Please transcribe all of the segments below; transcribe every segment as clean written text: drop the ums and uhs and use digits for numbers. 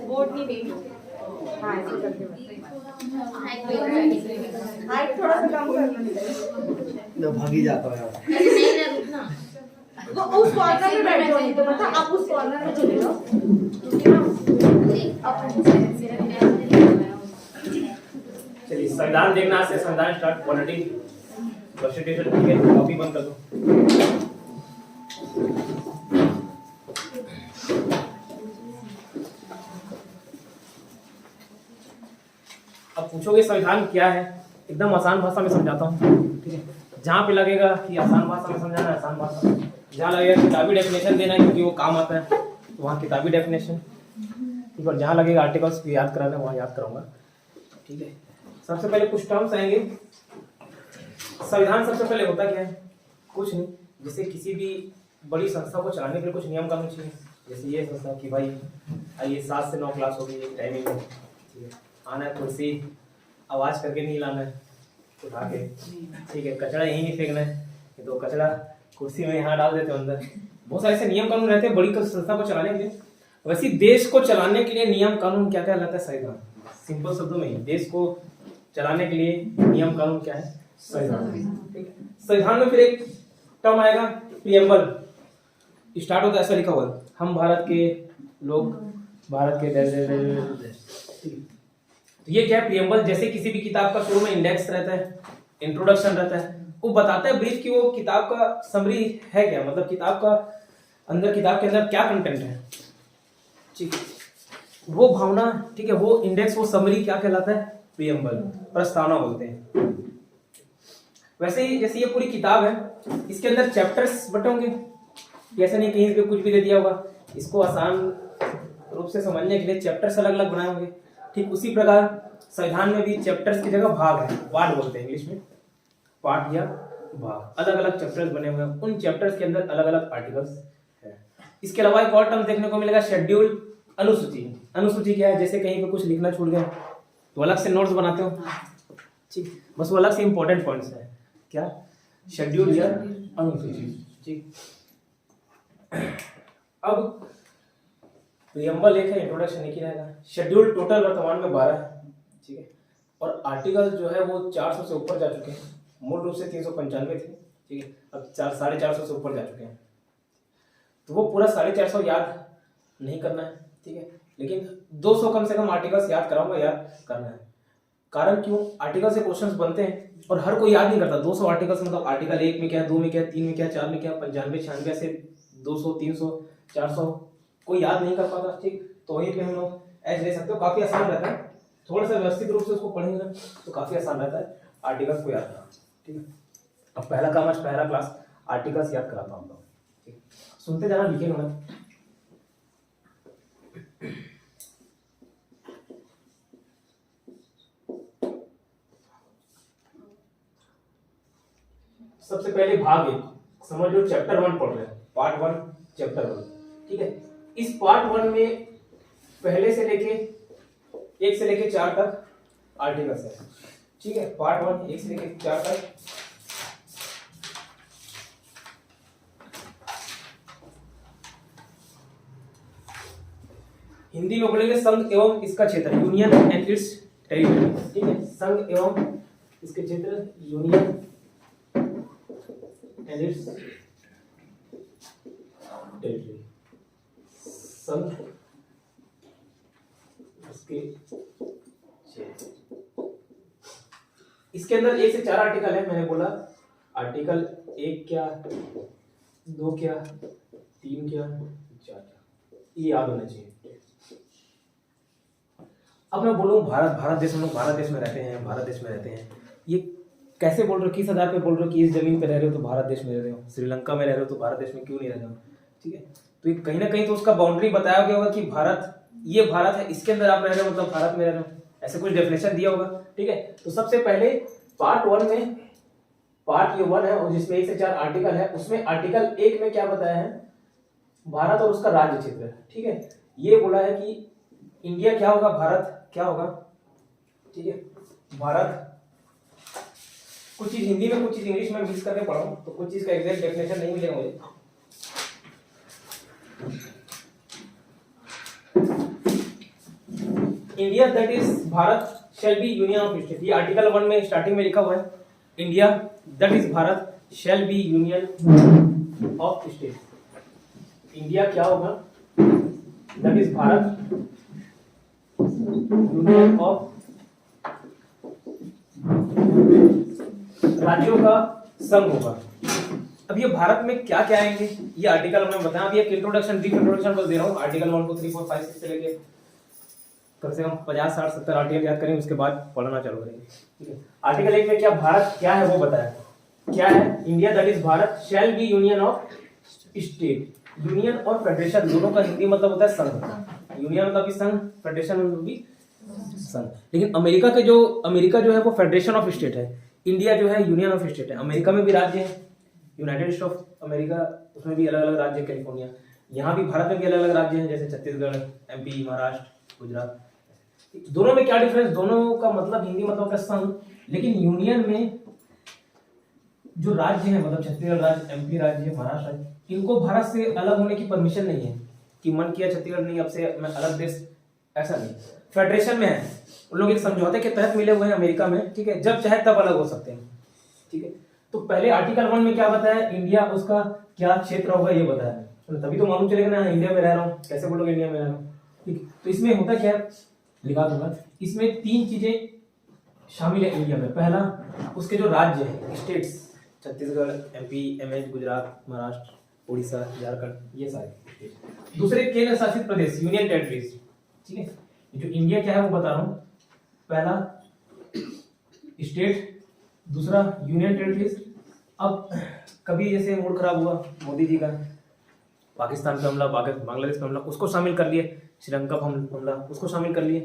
Board नहीं देगी। हाँ ऐसे करके हाइट थोड़ा सा कम कर भागी जाता है नहीं ना रुकना वो उस कॉर्नर में बैठ जाओ, नहीं तो मतलब आप उस कॉर्नर में चले जाओ। चलिए संविधान देखना से संविधान स्टार्ट क्वालिटी कॉन्स्टिट्यूशन ठीक है, कॉपी बंद कर दो। अब पूछोगे संविधान क्या है, एकदम आसान भाषा में समझाता हूँ, ठीक है। जहाँ पे लगेगा कि आसान भाषा में समझाना है आसान भाषा, जहाँ लगेगा किताबी डेफिनेशन देना है क्योंकि वो काम आता है तो वहाँ किताबी डेफिनेशन, ठीक है। और जहाँ लगेगा आर्टिकल्स भी याद कराना है वहाँ याद कराऊंगा, ठीक है। सबसे पहले कुछ टर्म्स आएंगे। संविधान सबसे पहले होता क्या है, कुछ नहीं, जैसे किसी भी बड़ी संस्था को चलाने के लिए कुछ नियम कानून चाहिए। जैसे ये संस्था कि भाई आइए 7 से 9 क्लास होगी एक टाइमिंग में, ठीक है। आना है कुर्सी आवाज करके नहीं लाना है उठा के, ठीक है। कचरा यहीं नहीं फेंकना है, तो कचरा कुर्सी में यहाँ डाल देते हो अंदर। बहुत सारे ऐसे नियम कानून रहते हैं बड़ी संस्था को चलाने के लिए। वैसे देश को चलाने के लिए नियम कानून क्या क्या रहता है, संविधान। सिंपल शब्दों में ही देश को चलाने के लिए नियम कानून क्या है, संविधान, ठीक है। संविधान में फिर एक टर्म आएगा प्रियम्बल, स्टार्ट होता है ऐसा लिखा हुआ, हम भारत के लोग भारत के तो ये क्या है प्रियम्बल। जैसे किसी भी किताब का शुरू में इंडेक्स रहता है, इंट्रोडक्शन रहता है, वो बताता है ब्रीफ कि वो किताब का समरी है क्या, मतलब किताब का अंदर किताब के अंदर क्या कंटेंट है, ठीक है। वो भावना, ठीक है, वो इंडेक्स वो समरी क्या कहलाता है, प्रियम्बल, प्रस्तावना बोलते हैं। वैसे ही जैसे ये पूरी किताब है, इसके अंदर चैप्टर्स बटे होंगे, ऐसा नहीं कहीं पे कुछ भी दे दिया होगा। इसको आसान रूप से समझने के लिए चैप्टर्स अलग अलग बनाए होंगे, ठीक उसी प्रकार संविधान में भी चैप्टर्स की जगह भाग है, पार्ट बोलते हैं इंग्लिश में, पार्ट या भाग, अलग अलग चैप्टर्स बने हुए हैं। उन चैप्टर्स के अंदर अलग अलग आर्टिकल्स है। इसके अलावा एक और टर्म देखने को मिलेगा शेड्यूल, अनुसूची। अनुसूची क्या है, जैसे कहीं पे कुछ लिखना छूट गया तो अलग से नोट्स बनाते हो, ठीक, बस वो अलग से इंपॉर्टेंट पॉइंट्स है, क्या शेड्यूल या अनुसूची, ठीक। अब प्रियम्बल एक है, इंट्रोडक्शन एक ही रहेगा। शेड्यूल टोटल वर्तमान में 12 है, ठीक है। और आर्टिकल जो है वो 400 से ऊपर जा चुके हैं, मूल रूप से 395 थे, ठीक है, अब 450 से ऊपर जा चुके हैं। तो वो पूरा 450 याद नहीं करना है, ठीक है, लेकिन 200 कम से कम आर्टिकल्स याद कराऊंगा, याद करना है। कारण क्यों, आर्टिकल से क्वेश्चंस बनते हैं और हर कोई याद नहीं करता। 200 आर्टिकल्स मतलब आर्टिकल 1 में क्या, 2 में क्या, 3 में क्या, 4 में क्या, 95 96 से 200 300 400 कोई याद नहीं कर पाता, ठीक। तो वहीं पे हम लोग ऐसे ले सकते हो, काफी आसान रहता है, थोड़ा सा व्यवस्थित रूप से उसको पढ़ेंगे ना तो काफी आसान रहता है आर्टिकल्स को याद करना, ठीक है। अब पहला काम, आज पहला क्लास आर्टिकल्स याद कराता हूँ, ठीक, सुनते जाना, लिखेगा ना। सबसे पहले भाग 1 समझ लो, चैप्टर 1 पढ़ रहे हैं, पार्ट 1 चैप्टर 1, ठीक है। इस पार्ट 1 में पहले से लेके 1 से लेके 4 तक आर्टिकल्स है, ठीक है। पार्ट 1 1 से लेके 4 तक हिंदी में बोलेंगे संघ एवं इसका क्षेत्र, यूनियन एंड इट्स टेरिटरी, ठीक है। संघ एवं इसके क्षेत्र, यूनियन एंड इट्स टेरिटरी, संघ इसके क्षेत्र। इसके अंदर 1 से 4 आर्टिकल है, मैंने बोला आर्टिकल 1 क्या, 2 क्या, 3 क्या, 4 क्या, ये याद होना चाहिए। अब मैं बोलूँ भारत देश, हम लोग भारत देश में रहते हैं, भारत देश में रहते हैं, ये कैसे बोल रहे हो, किस आधार पे बोल रहे हो कि इस जमीन पे रह रहे हो तो भारत देश में रह रहे हो, श्रीलंका में रह रहे हो तो भारत देश में क्यों नहीं रह रहे हो? ठीक है, तो ये कहीं ना कहीं तो उसका बाउंड्री बताया गया होगा कि भारत, ये भारत है, इसके अंदर आप रह रहे हो मतलब भारत में रह रहे हो, ऐसे कुछ डेफिनेशन दिया होगा। ठीक है, तो सबसे पहले पार्ट 1 में, पार्ट ये 1 है और जिसमें 1 से 4 आर्टिकल है, उसमें आर्टिकल 1 में क्या बताया है, भारत और उसका राज्य क्षेत्र। ठीक है, ये बोला है कि इंडिया क्या होगा, भारत क्या होगा। ठीक है, भारत, कुछ चीज हिंदी में कुछ चीज इंग्लिश में मिक्स करके पढ़ा हूं, तो कुछ चीज का एग्जैक्ट डेफिनेशन नहीं मिलेगा मुझे। India that is Bharat shall be union of state, ये आर्टिकल 1 में स्टार्टिंग में लिखा हुआ है, India that is Bharat shall be union of state. India क्या होगा, that is Bharat union of राज्यों का संघ होगा। अब ये भारत में क्या क्या आएंगे, ये आर्टिकल हमने बताया। अब ये एक इंट्रोडक्शन, ब्रीफ इंट्रोडक्शन बस दे रहा हूँ। आर्टिकल 1 2 3 4 5 6 से लेके कम से कम 50 60 70 आर्टिकल याद करेंगे, उसके बाद पढ़ना चालू करेंगे। ठीक है, आर्टिकल 1 में क्या भारत क्या है वो बताया, क्या है, India that is Bharat shall be union of state. Union और फेडरेशन दोनों का हिंदी मतलब होता है संघ, यूनियन मतलब भी संघ, फेडरेशन मतलब भी संघ। लेकिन अमेरिका जो है वो फेडरेशन ऑफ स्टेट है, इंडिया जो है यूनियन ऑफ स्टेट है। अमेरिका में भी राज्य है, यूनाइटेड स्टेट ऑफ अमेरिका, उसमें भी अलग अलग राज्य, कैलिफोर्निया। यहाँ भी भारत में भी अलग अलग राज्य हैं, जैसे छत्तीसगढ़, एमपी, महाराष्ट्र, गुजरात। दोनों में क्या डिफरेंस, दोनों का मतलब हिंदी मतलब होता है संघ, लेकिन यूनियन में जो राज्य है, मतलब छत्तीसगढ़ राज्य, एमपी राज्य, महाराष्ट्र राज्य, इनको भारत से अलग होने की परमिशन नहीं है कि मन किया छत्तीसगढ़ नहीं, अब से मैं अलग देश, ऐसा नहीं। फेडरेशन में है, उन लोग एक समझौते के तहत मिले हुए हैं अमेरिका में। ठीक है, जब चाहे तब अलग हो सकते हैं। ठीक है, तो पहले आर्टिकल 1 में क्या बताया, इंडिया उसका क्या क्षेत्र होगा ये बताया, तो तभी तो मालूम चलेगा ना इंडिया में रह रहा हूँ, कैसे बोलोगे इंडिया में रह रहा हूँ। ठीक, तो इसमें होता क्या है, लिखा दूंगा, इसमें 3 चीजें शामिल है इंडिया में। पहला, उसके जो राज्य है, states, Chhattisgarh, MP, MH, Gujarat, Maharashtra, Orissa, Jharkhand, ये सारे। दूसरे, केंद्र शासित प्रदेश, यूनियन टेरिटरीज। ठीक है, जो इंडिया क्या है वो बता रहा हूं। पहला स्टेट, दूसरा यूनियन टेरिटरीज। अब कभी जैसे मूड खराब हुआ मोदी जी का, पाकिस्तान पे हमला, बांग्लादेश पे हमला, उसको शामिल कर लिए, श्रीलंका पे हमला, उसको शामिल कर लिए।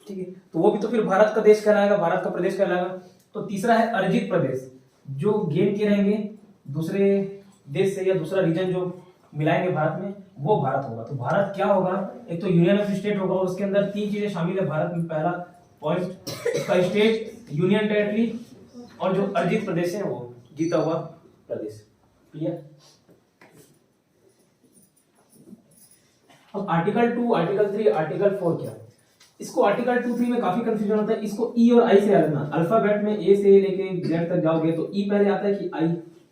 ठीक है, तो वो भी तो फिर भारत का देश कहलाएगा, भारत का प्रदेश कहलाएगा। तो तीसरा है अर्जित प्रदेश, जो गेन किए रहेंगे दूसरे देश से या दूसरा रीजन जो मिलाएंगे भारत में, वो भारत होगा। तो भारत क्या होगा, एक तो यूनियन ऑफ स्टेट होगा, उसके अंदर 3 चीजें शामिल है भारत में। पहला पॉइंट उसका स्टेट, यूनियन टेरिटरी, और जो अर्जित प्रदेश है वो जीता हुआ प्रदेश। क्लियर। अब आर्टिकल 2, आर्टिकल 3, आर्टिकल 4 क्या है, इसको आर्टिकल 2 3 में काफी कंफ्यूजन होता है। इसको ई और आई से याद रखना। अल्फाबेट में ए से लेके जेड तक जाओगे तो ई पहले आता है कि आई,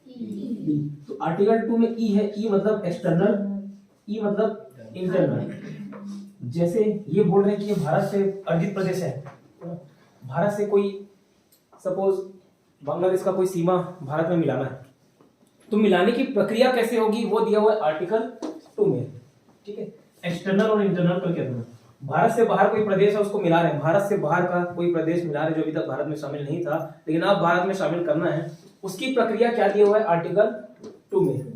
ई। तो आर्टिकल 2 में ई है, ई मतलब एक्सटर्नल, ई मतलब इंटरनल। जैसे ये बोल रहे हैं कि ये भारत से अर्जित प्रदेश है, भारत से कोई सपोज बांग्लादेश का कोई सीमा भारत में मिलाना है, तो मिलाने की प्रक्रिया कैसे होगी वो दिया हुआ है आर्टिकल 2 में। ठीक है, एक्सटर्नल और इंटरनल कर क्या, भारत से बाहर कोई प्रदेश है उसको मिला रहे हैं, भारत से बाहर का कोई प्रदेश मिला रहे हैं जो अभी तक भारत में शामिल नहीं था लेकिन अब भारत में शामिल करना है, उसकी प्रक्रिया क्या दिया हुआ है आर्टिकल 2 में।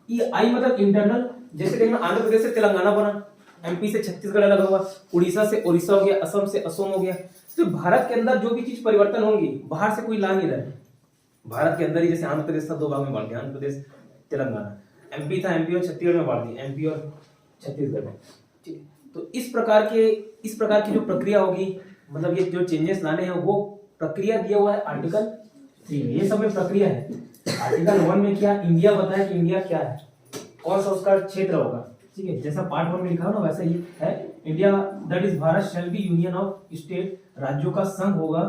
ये आई मतलब इंटरनल, जैसे देखना आंध्र प्रदेश से तेलंगाना बना, एमपी से छत्तीसगढ़ अलग हुआ, उड़ीसा से उड़ीसा हो गया, असम से असम हो गया। तो भारत के अंदर जो भी चीज परिवर्तन होंगी बाहर से कोई ला नहीं रहा है, भारत के अंदर ही। जैसे आंध्र प्रदेश था 2 भाग में बांट दिया, आंध्र प्रदेश तेलंगाना, एमपी था एमपी और छत्तीसगढ़ में बांट दिया, एमपी और छत्तीसगढ़ में। ठीक है, तो इस प्रकार की जो प्रक्रिया होगी, मतलब ये जो चेंजेस लाने हैं वो प्रक्रिया दिया हुआ है आर्टिकल 3 में। ये सब में प्रक्रिया है। आर्टिकल 1 में क्या, इंडिया बताया कि इंडिया क्या है, कौन सा उसका क्षेत्र होगा। ठीक है, जैसा पार्ट 1 में लिखा हो ना वैसा ही है, India that is Bharat shall be union of state, राज्यों का संघ होगा।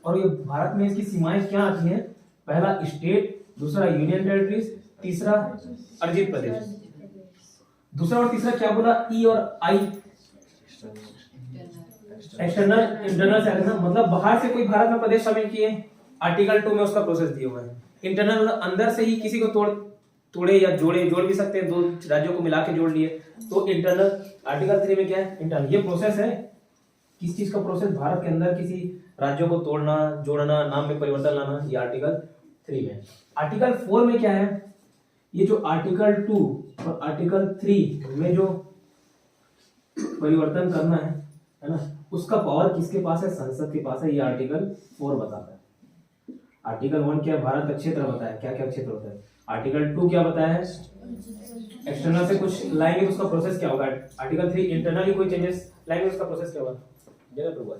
और ये भारत में इसकी सीमाएं क्या आती हैं, पहला स्टेट, दूसरा यूनियन टेरिटरीज, तीसरा अर्जित प्रदेश। दूसरा और तीसरा क्या बोला, ई और आई, एक्सटर्नल इंटरनल से, मतलब बाहर से कोई भारत में प्रदेश शामिल किए, आर्टिकल 2 में उसका प्रोसेस दिया हुआ है। इंटरनल अंदर से ही किसी को तोड़े या जोड़ भी सकते हैं, दो राज्यों को मिला के जोड़ लिए तो इंटरनल। आर्टिकल 3 में क्या है? इंटरनल। ये प्रोसेस है किस चीज का प्रोसेस? भारत के अंदर किसी राज्यों को तोड़ना, जोड़ना, नाम में परिवर्तन लाना, ये आर्टिकल 3 में। आर्टिकल 4 में क्या है? ये जो आर्टिकल 2 और आर्टिकल 3 में जो परिवर्तन करना है ना, उसका पावर किसके पास है? संसद के पास है। ये आर्टिकल 4 बताता है। आर्टिकल 1 क्या? भारत का क्षेत्र बताया, क्या क्या क्षेत्र होता है। आर्टिकल 2 क्या बताया है? एक्सटर्नल से कुछ लाएंगे तो उसका प्रोसेस क्या होगा। आर्टिकल 3 इंटरनली कोई चेंजेस लाएंगे उसका प्रोसेस क्या होगा। जगह प्रभु,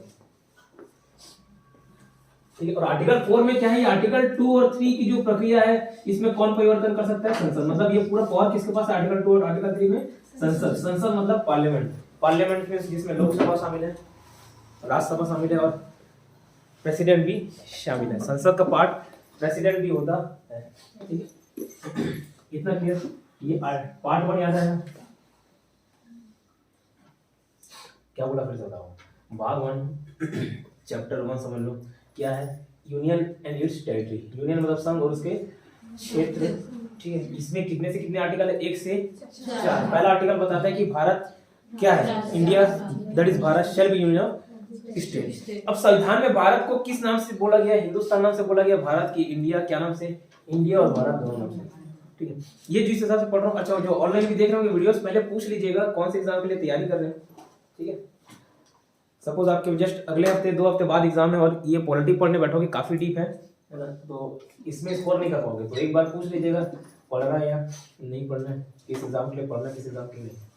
ठीक है। और आर्टिकल 4 में क्या है? आर्टिकल 2 और 3 की जो प्रक्रिया है इसमें कौन परिवर्तन कर सकता है? संसद। मतलब ये पूरा पावर किसके पास है? आर्टिकल 2 और आर्टिकल 3 में संसद। संसद मतलब पार्लियामेंट। पार्लियामेंट में जिसमें लोकसभा शामिल है, राज्यसभा शामिल है और प्रेसिडेंट भी शामिल है। संसद का पार्ट प्रेसिडेंट भी होता है, ठीक है। इतना क्लियर? ये पार्ट 1 याद है? क्या बोला फिर से बताओ। भाग 1 चैप्टर 1 समझ लो। क्या है? Union and it's territory. Union मतलब संघ और उसके क्षेत्र, ठीक है। इसमें कितने से कितने आर्टिकल है? 1 से 4। पहला आर्टिकल बताता है कि भारत क्या है? India that is Bharat shall be union of state. अब संविधान में भारत को किस नाम से बोला गया? हिंदुस्तान नाम से बोला गया। भारत की इंडिया क्या नाम से? इंडिया और भारत दोनों नाम से, ठीक है। ये जिस हिसाब से पढ़ रहा हूँ। अच्छा, जो ऑनलाइन भी देख रहे होंगे वीडियोस, पहले पूछ लीजिएगा कौन से एग्जाम के लिए तैयारी कर रहे हैं, ठीक है। सपोज आपके जस्ट अगले हफ्ते 2 हफ्ते बाद एग्जाम है और ये पॉलिटी पढ़ने बैठोगे, काफी डीप है ना, तो इसमें स्कोर नहीं कर पाओगे। तो एक बार पूछ लीजिएगा पढ़ रहा है या नहीं पढ़ना है, किस एग्जाम के लिए पढ़ना है, किस एग्जाम के लिए नहीं।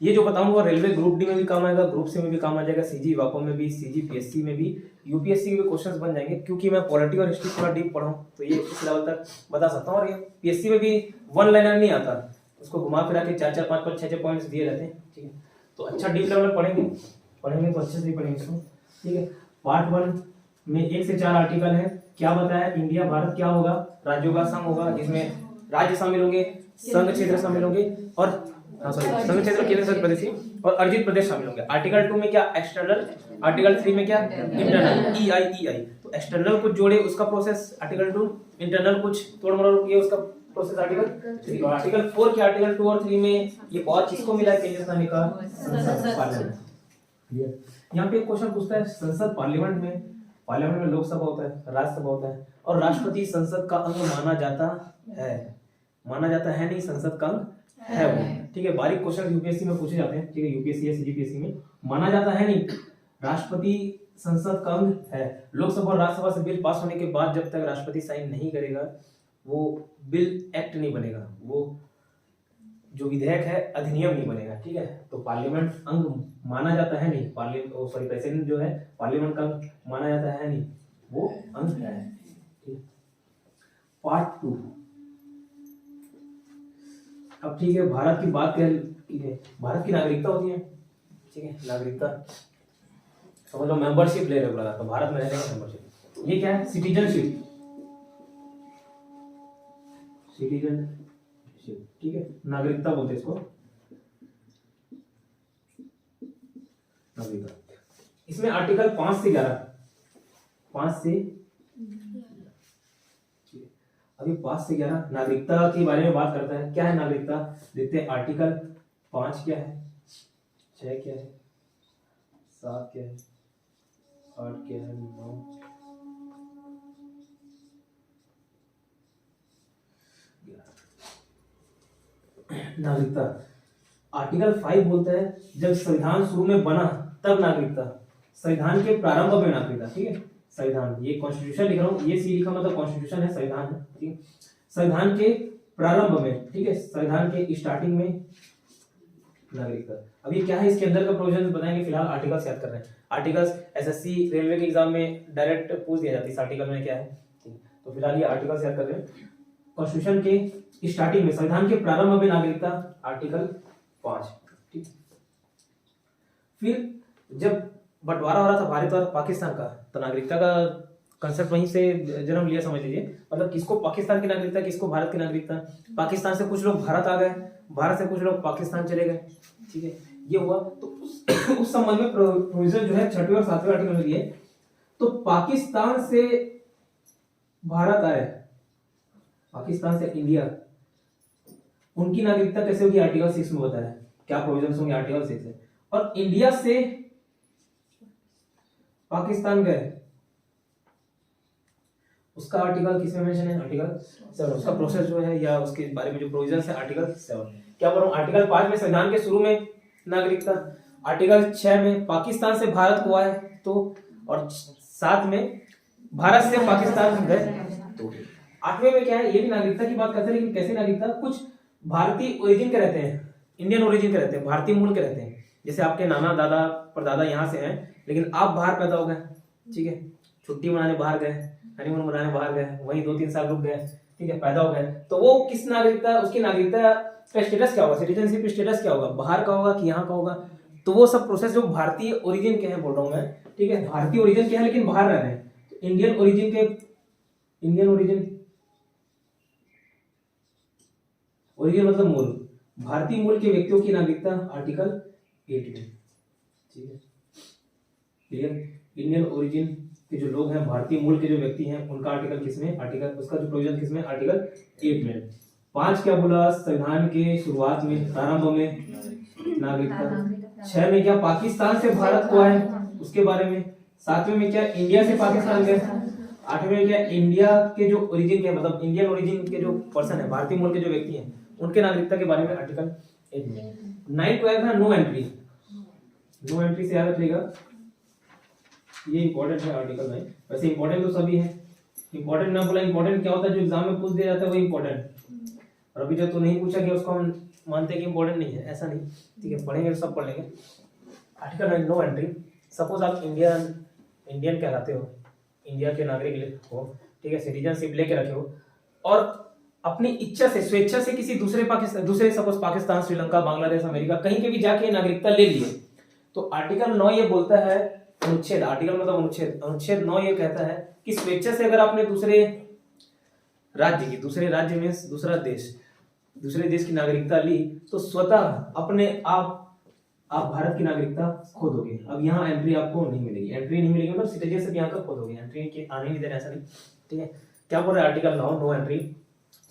ये जो बताऊंगा रेलवे ग्रुप डी में भी काम आएगा, ग्रुप सी में भी काम आ जाएगा, सीजी वाको में भी, सीजी पीएससी में भी, यूपीएससी के भी क्वेश्चंस बन जाएंगे। क्योंकि मैं पॉलिटी और हिस्ट्री थोड़ा डीप पढ़ा हूं तो ये इस लेवल तक बता सकता हूं। और ये पीएससी में भी वन लाइनर नहीं आता, उसको घुमा फिरा के 4-4 5-5 6-6 पॉइंट्स दिए रहते हैं, ठीक है। तो अच्छा डीप लेवल में पढ़ेंगे तो अच्छे से पढ़ेंगे इसको, ठीक है। पार्ट 1 में 1 से 4 आर्टिकल है। क्या बताया? इंडिया भारत क्या होगा? राज्यों का संघ होगा, जिसमें राज्य शामिल होंगे, संघ क्षेत्र शामिल होंगे और संघ क्षेत्र, केंद्र शासित प्रदेश और अर्जित प्रदेश शामिल होंगे। आर्टिकल 2 में क्या? एक्सटर्नल। आर्टिकल 3 में क्या? इंटरनल। EI। तो एक्सटर्नल कुछ जोड़े उसका प्रोसेस आर्टिकल 2, इंटरनल कुछ तोड़ मरोड़ किए उसका प्रोसेस आर्टिकल 3। और आर्टिकल 4 के आर्टिकल 2 और 3 में ये बहुत किसको मिला है? केंद्र शासित का पार्लियामेंट। यहाँ पे एक क्वेश्चन पूछता है, संसद पार्लियामेंट में लोकसभा होता है, राज्यसभा होता है और राष्ट्रपति संसद का अंग माना जाता है नहीं, संसद का अंग है वो, ठीक है। बारीक क्वेश्चन यूपीएससी में पूछे जाते हैं, ठीक है। यूपीएससी या सीजीपीएससी में माना जाता है नहीं, राष्ट्रपति संसद का अंग है। लोकसभा और राज्यसभा से बिल पास होने के बाद जब तक राष्ट्रपति साइन नहीं करेगा वो बिल एक्ट नहीं बनेगा, वो जो विधेयक है अधिनियम नहीं बनेगा, ठीक है। तो पार्लियामेंट अंग माना जाता है नहीं, प्रेसिडेंट जो है पार्लियामेंट का अंग माना जाता है नहीं, वो अंग है, ठीक। पार्ट 2 अब ठीक है, भारत की बात कर, भारत की नागरिकता होती है, ठीक है। नागरिकता समझ लो, मेंबरशिप ले रहे हो लगा, तो भारत में रहने का मेंबरशिप। ये क्या है? सिटीजनशिप, ठीक है। नागरिकता बोलते हैं इसको, नागरिकता। इसमें आर्टिकल 5 से 11 अभी 5 से 11 नागरिकता के बारे में बात करता है। क्या है नागरिकता? देखते हैं। आर्टिकल 5 क्या है, 6 क्या है, 7 क्या है, 8 क्या है, 9 नागरिकता। आर्टिकल 5 बोलता है जब संविधान शुरू में बना तब नागरिकता, संविधान के प्रारंभ में नागरिकता, ठीक है। संविधान, ये कॉन्स्टिट्यूशन लिख रहा हूँ, ये सी लिखा मतलब कॉन्स्टिट्यूशन है, संविधान है, ठीक है। संविधान के प्रारंभ में, ठीक है, संविधान के स्टार्टिंग में नागरिकता। अभी क्या है इसके अंदर का प्रोविजन बताएंगे, फिलहाल आर्टिकल्स याद कर रहे हैं। आर्टिकल्स एसएससी रेलवे के एग्जाम में डायरेक्ट पूछ दिया जाता है इस आर्टिकल में क्या है, ठीक। तो फिलहाल ये आर्टिकल्स याद कर रहे हैं। कॉन्स्टिट्यूशन के स्टार्टिंग में, संविधान के प्रारंभ में नागरिकता, आर्टिकल 5, ठीक। फिर जब बंटवारा हो रहा था भारत और पाकिस्तान का, तो नागरिकता का कंसेप्ट वहीं से जन्म लिया, समझ लीजिए। मतलब किसको पाकिस्तान की नागरिकता, किसको भारत की नागरिकता। पाकिस्तान से कुछ लोग भारत आ गए, भारत से कुछ लोग पाकिस्तान चले गए, ठीक है, ये हुआ। तो उस संबंध में प्रोविजन जो है 6वें और 7वें आर्टिकल में दिए। तो पाकिस्तान से भारत आए पाकिस्तान से इंडिया, उनकी नागरिकता कैसे होगी? आर्टिकल 6 में बताया है क्या प्रोविजंस होंगे आर्टिकल 6 से। और इंडिया से पाकिस्तान गए, उसका आर्टिकल किस में मेंशन है? आर्टिकल 7। उसका प्रोसेस जो है या उसके बारे में जो प्रोविजंस है आर्टिकल 7। क्या बोल रहा हूँ? आर्टिकल 5 में संविधान के शुरू में नागरिकता, आर्टिकल 6 में पाकिस्तान से भारत को आए तो, और 7 में भारत से पाकिस्तान गए तो। 8वें में क्या है? ये भी नागरिकता की बात करते हैं, लेकिन कैसे नागरिकता? कुछ भारतीय ओरिजिन के रहते हैं, इंडियन ओरिजिन के रहते हैं, भारतीय मूल के रहते हैं। जैसे आपके नाना दादा परदादा यहाँ से हैं, लेकिन आप बाहर पैदा हो गए, ठीक है, छुट्टी मनाने बाहर गए, हनीमून मनाने बाहर गए, वहीं 2-3 साल रुक गए, ठीक है, पैदा हो गए, तो वो किस नागरिकता, उसकी नागरिकता का स्टेटस क्या होगा? सिटीजनशिप स्टेटस क्या होगा? बाहर का होगा कि यहाँ का होगा? तो वो सब प्रोसेस जो भारतीय ओरिजिन के हैं बोल रहा हूँ मैं, ठीक है, भारतीय ओरिजिन के हैं लेकिन बाहर रह रहे हैं, तो इंडियन ओरिजिन के, इंडियन ओरिजिन मतलब मूल, भारतीय मूल के व्यक्तियों की नागरिकता आर्टिकल 8 में, ठीक है, क्लियर। इंडियन ओरिजिन के जो लोग हैं, भारतीय मूल के जो व्यक्ति हैं, उनका आर्टिकल किसमें? आर्टिकल, उसका जो प्रोविजन किसमें? आर्टिकल 8 में। 5 क्या बोला? संविधान के शुरुआत में, प्रारंभ में नागरिकता। 6 में क्या? पाकिस्तान से भारत को आए, उसके बारे में। 7वें में क्या? इंडिया से पाकिस्तान गए। 8वें में क्या? इंडिया के जो ओरिजिन के, मतलब इंडियन ओरिजिन के जो पर्सन है, भारतीय मूल के जो व्यक्ति हैं, उनके नागरिकता के बारे में आर्टिकल 8 में। 9 को था नो एंट्री, नो एंट्री से याद रखिएगा, ये इंपॉर्टेंट है आर्टिकल 9। वैसे इंपॉर्टेंट तो सभी है, इंपॉर्टेंट ना बोला, इंपॉर्टेंट क्या होता है? जो एग्जाम में पूछ दिया जाता है वो इंपॉर्टेंट, और अभी जो तो नहीं पूछा गया उसको हम मानते हैं कि इंपॉर्टेंट नहीं है, ऐसा नहीं, ठीक है, पढ़ेंगे तो सब पढ़ लेंगे। Article 9 no entry. सपोज आप इंडियन कहलाते हो, इंडिया के नागरिक हो, ठीक है, सिटीजनशिप लेके रखे हो, और अपनी इच्छा से, स्वेच्छा से किसी दूसरे सपोज पाकिस्तान, श्रीलंका, बांग्लादेश, अमेरिका, कहीं के भी जाके नागरिकता ले लिए, तो आर्टिकल 9 ये बोलता है, अनुच्छेद, आर्टिकल मतलब अनुच्छेद, अनुच्छेद 9 ये कहता है कि स्वेच्छा से अगर आपने दूसरे राज्य की, दूसरे राज्य में दूसरा देश, दूसरे देश की नागरिकता ली, तो स्वतः अपने आप भारत की नागरिकता खो दोगे। अब यहाँ एंट्री आपको नहीं मिलेगी, एंट्री नहीं मिलेगी मतलब सिटीजनशिप यहाँ तक खो दोगे, एंट्री के आने नहीं देना, ऐसा नहीं, ठीक है। क्या बोल रहा है आर्टिकल 9 नो एंट्री?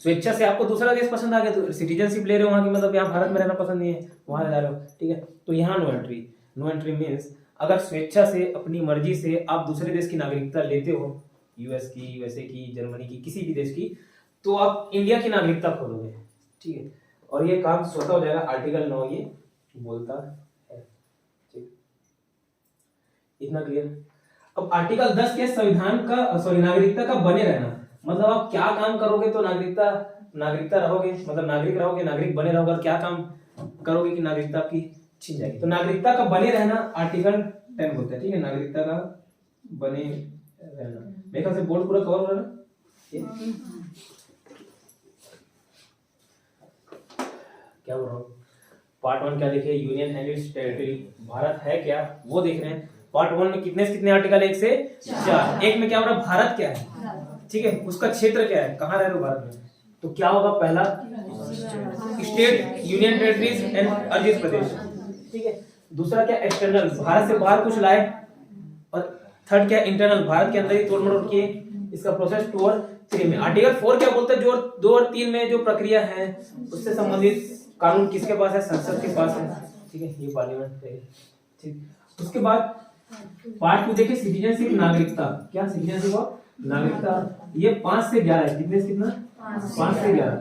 स्वेच्छा से आपको दूसरा देश पसंद आ गया तो सिटीजनशिप ले रहे हो वहां की, मतलब यहाँ भारत में रहना पसंद नहीं है, वहां जा रहे हो, ठीक है, तो यहाँ no entry. No entry means अगर स्वेच्छा से, अपनी मर्जी से आप दूसरे देश की नागरिकता लेते हो, यूएस की, यूएसए की, जर्मनी की, किसी भी देश की, तो आप इंडिया की नागरिकता खो दोगे, ठीक है, और ये काम स्वतः हो जाएगा। आर्टिकल 9 ये बोलता है, ठीक, इतना क्लियर। अब आर्टिकल 10 के संविधान का, सॉरी, नागरिकता का बने रहना, मतलब आप क्या काम करोगे तो नागरिकता रहोगे, मतलब नागरिक रहोगे, नागरिक बने रहोगे, क्या काम करोगे कि नागरिकता आपकी छीन जाएगी, तो नागरिकता का बने रहना आर्टिकल 10 बोलता है, ठीक है, नागरिकता का बने रहना। मेरे ख्याल से बोर्ड पूरा कवर हो रहा है ना? क्या बोल रहा हूँ? पार्ट 1 क्या देखिए, union and it's territory, Bharat है क्या वो देख रहे हैं। पार्ट 1 में कितने आर्टिकल? 1 से 4। एक में क्या हो रहा है? भारत क्या है, ठीक है, उसका क्षेत्र क्या है, कहाँ रह रहे हो भारत में, तो क्या होगा? पहला स्टेट, यूनियन टेरिटरीज एंड अर्जित प्रदेश, ठीक है। दूसरा क्या? एक्सटर्नल, भारत से बाहर कुछ लाए, और थर्ड क्या? इंटरनल, भारत के अंदर ही तोड़ मरोड़ किए, इसका प्रोसेस 2 और 3 में। आर्टिकल 4 क्या बोलता है? जो 2 और 3 में जो प्रक्रिया है उससे संबंधित कानून किसके पास है? संसद के पास है, ठीक है, ये पार्लियामेंट है, ठीक। उसके बाद पार्ट 2 देखिए, सिटीजनशिप, नागरिकता, क्या सिटीजनशिप और नागरिकता, ये 5 से 11 है, कितना 5 से 11।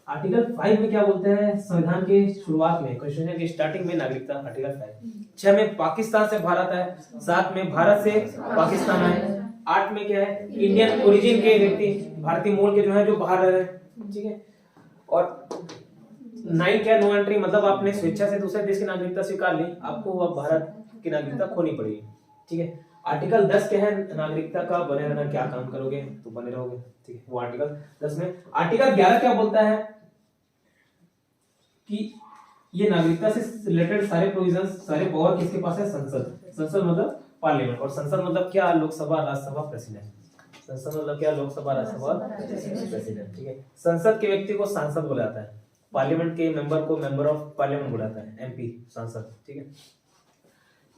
आर्टिकल 5 में क्या बोलते हैं? संविधान के शुरुआत में, कॉन्स्टिट्यूशन के स्टार्टिंग में नागरिकता, आर्टिकल 5। 6 में पाकिस्तान से भारत है, 7 में भारत से पाकिस्तान है, 8 में क्या है? इंडियन ओरिजिन के व्यक्ति, भारतीय मूल के जो है, जो बाहर रह रहे हैं, ठीक है, और 9 क्या? नो एंट्री, मतलब आपने स्वेच्छा से दूसरे देश की नागरिकता स्वीकार ली, आपको अब भारत की नागरिकता खोनी पड़ेगी, ठीक है। आर्टिकल 10 क्या है? नागरिकता का बने रहना, क्या काम करोगे तो बने रहोगे, ठीक है, वो आर्टिकल 10 में। आर्टिकल 11 क्या बोलता है कि ये नागरिकता से रिलेटेड सारे प्रोविजंस, सारे पावर किसके पास है? संसद। संसद मतलब पार्लियामेंट, और संसद मतलब क्या? लोकसभा, राज्यसभा, प्रेसिडेंट। संसद मतलब क्या? लोकसभा, राज्यसभा, प्रेसिडेंट, ठीक है। संसद के व्यक्ति को सांसद बोला जाता है, पार्लियामेंट के मेंबर को मेंबर ऑफ पार्लियामेंट बोला जाता है, एमपी, सांसद, ठीक है,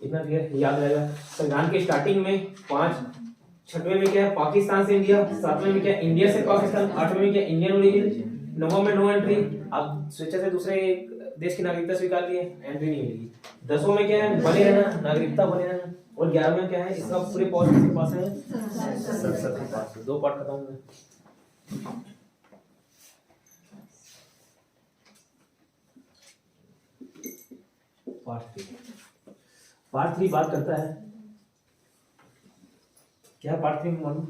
इतना क्लियर, याद रहेगा। संविधान के स्टार्टिंग में 5 छठवें में क्या है पाकिस्तान से इंडिया, सातवें में क्या है इंडिया से पाकिस्तान, आठवें में क्या है इंडियन ओरिजिन, नौवें में नो एंट्री, आप स्वेच्छा से दूसरे देश की नागरिकता स्वीकार की है एंट्री नहीं मिलेगी। 10वें में क्या है बने रहना, नागरिकता बने रहना, और 11वें क्या है इसका पूरे पॉइंट किसके पास है, संसद के पास है। 2 पार्ट खत्म हो गए। पार्ट 3 बात करता है क्या, पार्ट 3 मालूम,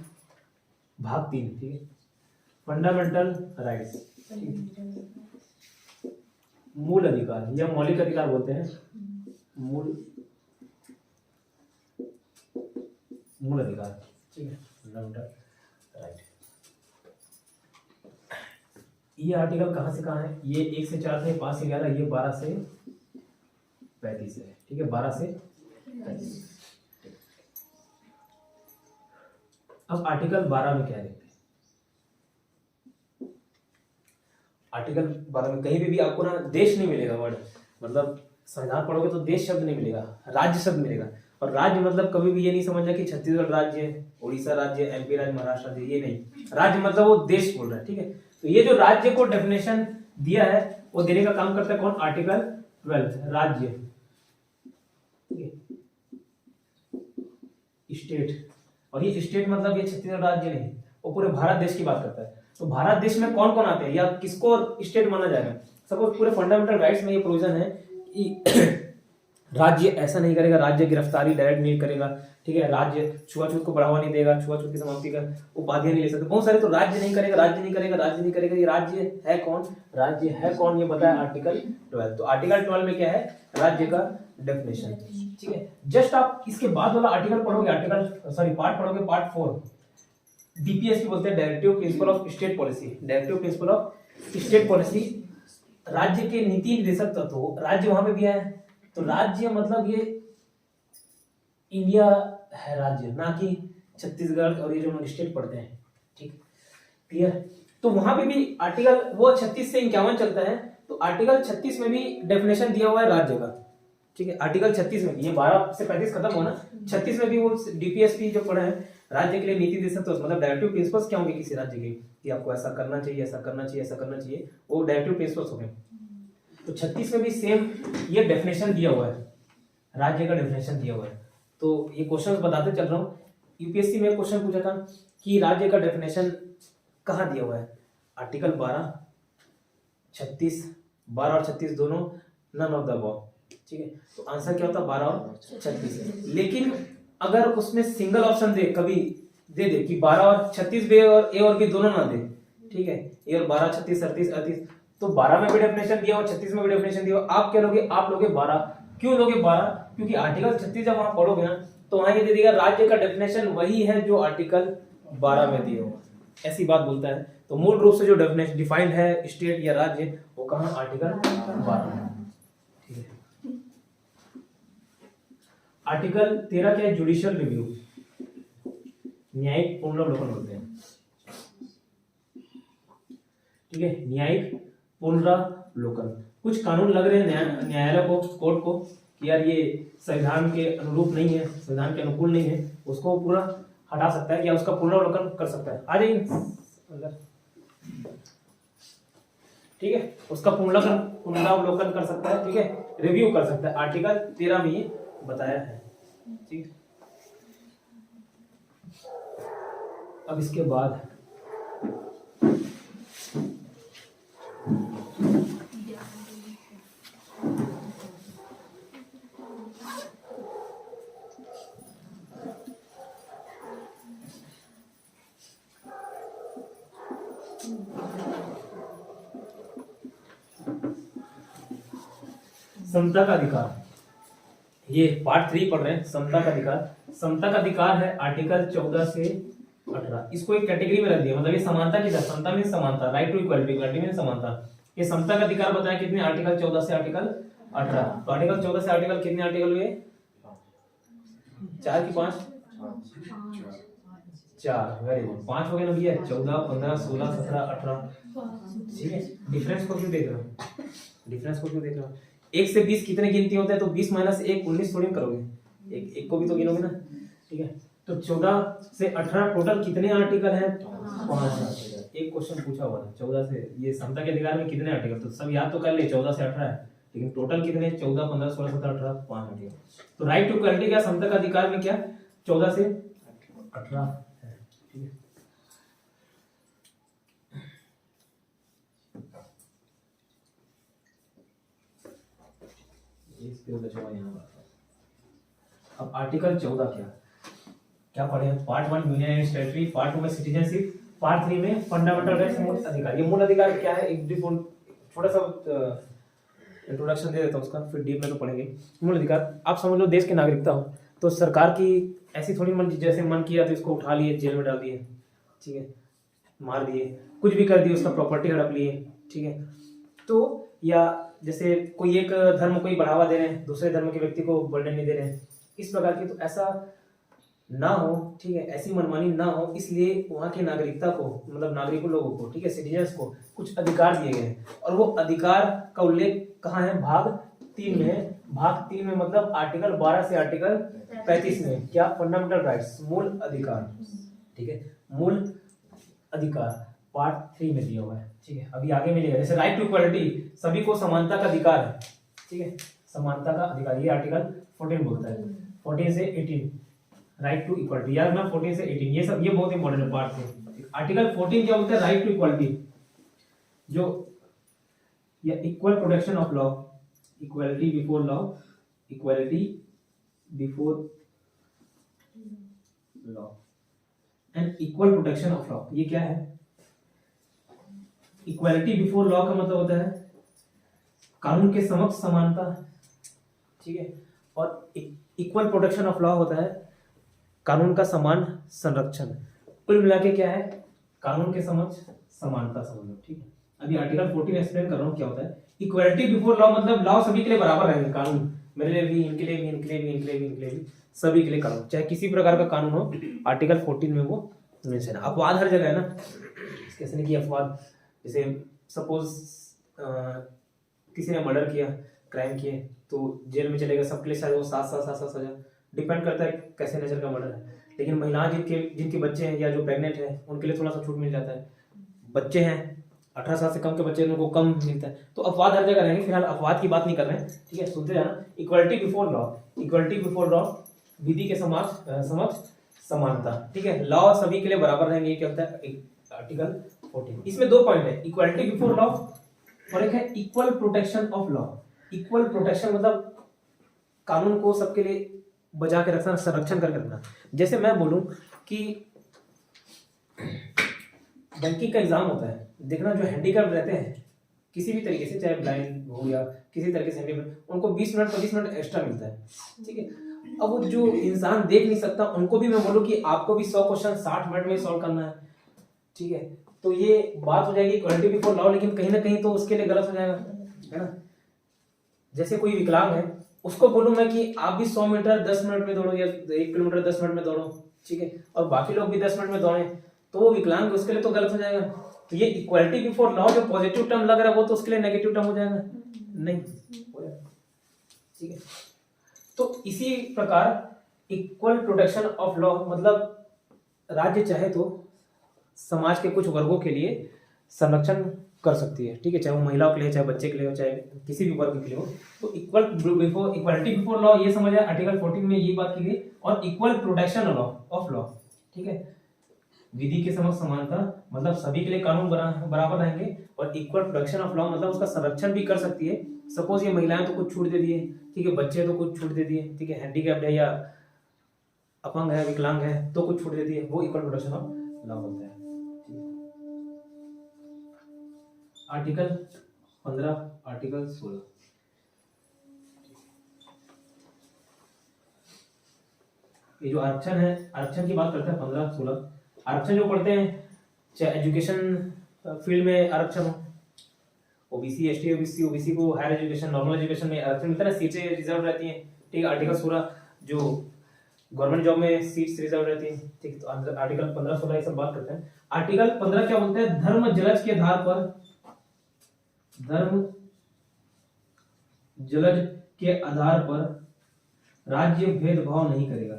भाग 3, ठीक है, फंडामेंटल राइट्स, मूल अधिकार या मौलिक अधिकार बोलते हैं, मूल अधिकार, ठीक है, फंडामेंटल राइट। ये आर्टिकल कहां से कहां है, ये 1 से 4 है, 5 से 11, ये 12 से 35 है, ठीक है, 12 से 35। अब आर्टिकल 12 में क्या देखते हैं, आर्टिकल 12 में कहीं भी आपको ना देश नहीं मिलेगा वर्ड, मतलब संविधान पढ़ोगे तो देश शब्द नहीं मिलेगा, राज्य शब्द मिलेगा। और राज्य मतलब कभी भी ये नहीं समझना कि छत्तीसगढ़ राज्य है, उड़ीसा राज्य, एमपी राज्य, महाराष्ट्र राज्य, ये नहीं, राज्य मतलब वो देश बोल रहा है, ठीक है। तो ये जो राज्य को डेफिनेशन दिया है वो देने का काम करता है कौन, आर्टिकल 12 राज्य, ठीक है, स्टेट। और ये स्टेट मतलब ये छत्तीसगढ़ राज्य नहीं, वो पूरे भारत देश की बात करता है। तो भारत देश में कौन कौन आते हैं या किसको स्टेट माना जाएगा, सपोज पूरे फंडामेंटल राइट्स में ये प्रोविजन है कि राज्य ऐसा नहीं करेगा, राज्य गिरफ्तारी डायरेक्ट नहीं करेगा, ठीक है, राज्य छुआछूत को बढ़ावा नहीं देगा, छुआछूत की समाप्ति का उपाधियां नहीं ले सकते, बहुत सारे। तो राज्य नहीं करेगा, राज्य नहीं करेगा, राज्य नहीं करेगा, ये राज्य है कौन, राज्य है कौन, ये बताया आर्टिकल 12। तो आर्टिकल 12 में क्या है, राज्य का डेफिनेशन, ठीक है। जस्ट आप इसके बाद वाला आर्टिकल पढ़ोगे, पार्ट पढ़ोगे, पार्ट 4, डीपीएसपी बोलते हैं, directive principle of state policy, directive principle of state policy, राज्य के नीति निर्देशक तत्व, राज्य वहां पे भी है। तो राज्य मतलब ये इंडिया है राज्य, ना कि छत्तीसगढ़ और ये जो स्टेट पढ़ते हैं, ठीक, क्लियर। तो वहां पे भी आर्टिकल वो 36 से 51 चलता है, तो आर्टिकल 36 में भी डेफिनेशन दिया हुआ है राज्य का, ठीक है, आर्टिकल 36 में, ये 12 से 35 खत्म होना, 36 में भी वो डीपीएसपी जो पढ़ा है राज्य के लिए नीति निर्देशक तत्व, मतलब डायरेक्टिव प्रिंसिपल्स क्या होंगे किसी राज्य के, कि आपको ऐसा करना चाहिए, ऐसा करना चाहिए, ऐसा करना चाहिए, वो डायरेक्टिव प्रिंसिपल्स होंगे। तो 36 में भी सेम ये डेफिनेशन दिया हुआ है, राज्य का डेफिनेशन दिया हुआ है। तो ये क्वेश्चन बताते चल रहा हूँ, यूपीएससी में क्वेश्चन पूछा था कि राज्य का डेफिनेशन कहाँ दिया हुआ है, आर्टिकल 12, 36, 12 और 36 दोनों नन ऑफ द अबव, ठीक है। तो आंसर क्या होता है 12 और 36। लेकिन अगर उसमें सिंगल ऑप्शन दे, कभी दे दे कि 12 और 36 भी और ए और बी दोनों ना दे, ठीक है, ए और 12, 36, 38, 38, तो 12 में भी डेफिनेशन दिया और 36 में भी डेफिनेशन दिया, आप क्या लोगे, आप लोगे 12। क्यों लोगे 12, क्योंकि आर्टिकल 36 जब वहां पढ़ोगे ना तो वहां ये दे देगा राज्य का डेफिनेशन वही है जो आर्टिकल 12 में दिया हुआ, ऐसी बात बोलता है। तो मूल रूप से जो डेफिनेशन डिफाइंड है स्टेट या राज्य, वो कहां, आर्टिकल 12 में, ठीक है। आर्टिकल 13 क्या है, जुडिशियल रिव्यू, न्यायिक पुनरावलोकन बोलते हैं, ठीक है, न्यायिक पुनरावलोकन। कुछ कानून लग रहे हैं न्यायालय को, कोर्ट को, कि यार ये संविधान के अनुरूप नहीं है, संविधान के अनुकूल नहीं है, उसको पूरा हटा सकता है या उसका पुनरावलोकन कर सकता है। आ जाइए अंदर, ठीक है, उसका पुनरावलोकन कर सकता है, ठीक है, रिव्यू कर सकता है, आर्टिकल 13 में ये बताया है, ठीक है। अब इसके बाद समता का अधिकार, ये पार्ट 3 पढ़ रहे हैं, समता का अधिकार। समता का अधिकार है आर्टिकल 14 से 18, इसको एक कैटेगरी में रख दिया, मतलब ये समानता की, समता में समानता, राइट टू इक्वालिटी, इक्वालिटी में समानता। ये समता का अधिकार बताया कितने, आर्टिकल 14 से आर्टिकल 18। तो आर्टिकल 14 से आर्टिकल कितने आर्टिकल हुए, 4 की 5, 4, वेरी गुड, 5 हो गए ना भैया, 14, 15, 16, 17, 18, ठीक है। डिफरेंस को क्यों देख रहे हो, डिफरेंस को क्यों देख रहे हो, 1 से 20 कितने गिनती होता है, तो 20 - 1 19 थोड़ी करोगे, एक को भी तो गिनोगे ना, ठीक है। तो 14 से 18 टोटल कितने आर्टिकल हैं? 5 आर्टिकल। एक क्वेश्चन पूछा हुआ था 14 से, ये समता के अधिकार में कितने आर्टिकल, तो सब याद तो कर ले 14 से 18 है, लेकिन टोटल कितने? 14, 15, 16, 17, 18, 5 आर्टिकल। तो राइट टू इक्वालिटी क्या समता का अधिकार में क्या 14 से 18 है। ठीक है, इसके बचा हुआ यहाँ पर। अब आर्टिकल 14 क्या पढ़े हैं? Part 1 union and territory, part 2 में सिटीजनशिप, पार्ट 3 में फंडामेंटल राइट्स मूल अधिकार। ये मूल अधिकार क्या है? एक थोड़ा सा इंट्रोडक्शन दे देता हूँ उसका, फिर डीप में तो पढ़ेंगे। मूल अधिकार आप समझ लो देश की नागरिकता हो तो सरकार की ऐसी थोड़ी मन जैसे मन किया तो इसको उठा लिए जेल में डाल दिए, ठीक है, मार दिए, कुछ भी कर दिए, उसका प्रॉपर्टी हड़प लिए, ठीक है। तो या जैसे कोई एक धर्म को ही बढ़ावा दे रहे हैं, दूसरे धर्म के व्यक्ति को बढ़ने नहीं दे रहे हैं, इस प्रकार की, तो ऐसा ना हो, ठीक है, ऐसी मनमानी ना हो, इसलिए वहाँ की नागरिकता को, मतलब नागरिकों लोगों को, ठीक है, सिटीजन्स को कुछ अधिकार दिए गए हैं। और वो अधिकार का उल्लेख कहाँ है? भाग 3 में है। भाग 3 में मतलब आर्टिकल 12 से आर्टिकल 35 में क्या? फंडामेंटल राइट्स, मूल अधिकार, ठीक है, मूल अधिकार पार्ट 3 में दिया हुआ है, ठीक है। अभी आगे मिलेगा, जैसे राइट टू इक्वालिटी, सभी को समानता का अधिकार है, ठीक है, समानता का अधिकार, ये आर्टिकल 14 बोलता है, 14 से 18 राइट टू इक्वालिटी, याद रखना 14 से 18, ये सब ये बहुत इंपॉर्टेंट है पार्ट से। आर्टिकल 14 क्या बोलता है? राइट टू इक्वालिटी, जो या equal protection of law, equality before law, equality before law and equal protection of law. ये क्या है? इक्वालिटी बिफोर लॉ का मतलब होता है कानून के समक्ष समानता, ठीक है, और इक्वल प्रोटेक्शन ऑफ लॉ होता है कानून का समान संरक्षण। कुल मिला के क्या है? कानून के समक्ष समानता समझो, ठीक है। अभी आर्टिकल 14 एक्सप्लेन कर रहा हूँ क्या होता है। इक्वालिटी बिफोर लॉ मतलब लॉ सभी के लिए बराबर रहेंगे, कानून मेरे लिए भी, इनके लिए भी, इनके लिए भी, इनके लिए भी, इनके लिए भी, सभी के लिए कानून, चाहे किसी प्रकार का कानून हो, आर्टिकल 14 में वो मेंशन है। अपवाद हर जगह है ना, कैसे नहीं कि अपवाद, जैसे सपोज किसी ने मर्डर किया, क्राइम किए, तो जेल में चलेगा, सबके लिए शायद वो 7 सजा, डिपेंड करता है कैसे नेचर का मर्डर है। लेकिन महिलाएं जिनके बच्चे हैं या जो प्रेग्नेंट है उनके लिए थोड़ा सा छूट मिल जाता है, बच्चे हैं 18 साल से कम के बच्चे उनको कम मिलता है। तो अपवाद हर जगह रहेंगे, फिलहाल अपवाद की बात नहीं कर रहे हैं, ठीक है, सुनते जाना। Equality before law, equality before law, विधि के समक्ष समानता, ठीक है, लॉ सभी के लिए बराबर रहेंगे, ये क्या होता है? आर्टिकल 14। इसमें 2 पॉइंट है, इक्वालिटी बिफोर लॉ और एक है equal protection of law. Equal protection मतलब कानून को सबके लिए बचा के रखना, संरक्षण करके रखना। जैसे मैं बोलूं कि बैंकिंग का एग्जाम होता है, देखना जो हैंडीकैप रहते हैं किसी भी तरीके से, चाहे ब्लाइंड हो या किसी तरीके से हैंडीकैप, उनको 20 मिनट 25 मिनट एक्स्ट्रा मिलता है, ठीक है। अब वो जो इंसान देख नहीं सकता उनको भी मैं बोलूं कि आपको भी 100 क्वेश्चन 60 मिनट में सॉल्व करना है, ठीक है, तो ये बात हो जाएगी इक्वालिटी बिफोर लॉ, लेकिन कहीं ना कहीं तो उसके लिए गलत हो जाएगा, है ना। जैसे कोई विकलांग है, उसको बोलूं मैं कि आप भी 100 मीटर 10 मिनट में दौड़ो या 1 किलोमीटर 10 मिनट में दौड़ो, ठीक है, और बाकी लोग भी 10 मिनट में दौड़े, तो वो विकलांग, उसके लिए तो गलत हो जाएगा। तो ये इक्वालिटी बिफोर लॉ जो पॉजिटिव टर्म लग रहा है वो तो उसके लिए नेगेटिव टर्म हो जाएगा, नहीं, ठीक है। तो इसी प्रकार इक्वल प्रोटेक्शन ऑफ लॉ मतलब राज्य चाहे तो समाज के कुछ वर्गों के लिए संरक्षण कर सकती है, ठीक है, चाहे वो महिलाओं के लिए, चाहे बच्चे के लिए हो, चाहे किसी भी वर्ग के लिए हो। तो इक्वालिटी बिफोर लॉ ये समझ आया, आर्टिकल 14 में ये बात की गई। और इक्वल प्रोटेक्शन ऑफ लॉ, ठीक है, विधि के समक्ष समानता मतलब सभी के लिए कानून बराबर रहेंगे, और इक्वल प्रोटेक्शन ऑफ लॉ मतलब उसका संरक्षण भी कर सकती है। सपोज ये महिलाएं तो कुछ छूट दे दिए, ठीक है, बच्चे तो कुछ छूट दे दिए, ठीक है, हैंडीकैप्ड है या अपंग है, विकलांग है तो कुछ छूट दे दिए, वो इक्वल प्रोटेक्शन ऑफ लॉ होता है। आर्टिकल 15, आर्टिकल 16, ये जो आरक्षण है, आरक्षण की बात करते हैं 15, 16। आरक्षण जो पढ़ते हैं, चाहे एजुकेशन फील्ड में आरक्षण हो, ओबीसी, एसटी, ओबीसी को हायर एजुकेशन, नॉर्मल एजुकेशन में आरक्षण मिलता है ना, सीटें रिजर्व रहती हैं, ठीक है। आर्टिकल 16 जो गवर्नमेंट जॉब में सीट्स रिजर्व रहती हैं, ठीक। तो आर्टिकल 15, 16 ये सब बात करते हैं। आर्टिकल 15 क्या बोलते हैं? धर्म जलज के आधार पर, धर्म जलज के आधार पर राज्य भेदभाव नहीं करेगा।